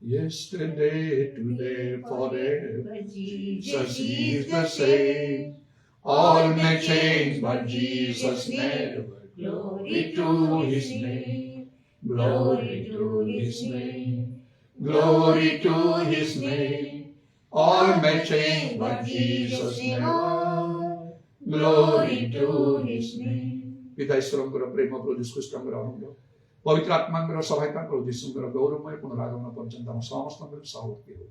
Yesterday, today, forever. Jesus is the same. All may change, but Jesus never. Glory to his name. Glory to his name. Glory to his name. All may change, but Jesus never. Glory to his name. पिता ईश्वरଙ୍କର ପ୍ରେମ ପ୍ରଭୁ ଯୀଶୁ ଖ୍ରୀଷ୍ଟଙ୍କର ଅନୁଗ୍ରହ ପବିତ୍ର ଆତ୍ମାଙ୍କର ସହାୟତା ପ୍ରଭୁ ଯୀଶୁଙ୍କର ଗୌରବମୟ ପୁନରାଗମନ ପର୍ଯ୍ୟନ୍ତ ଆମ ସମସ୍ତଙ୍କର ସହବର୍ତ୍ତୀ ହେଉ।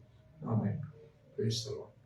ଆମେନ୍। ପ୍ରେଜ୍ ଦ ଲର୍ଡ।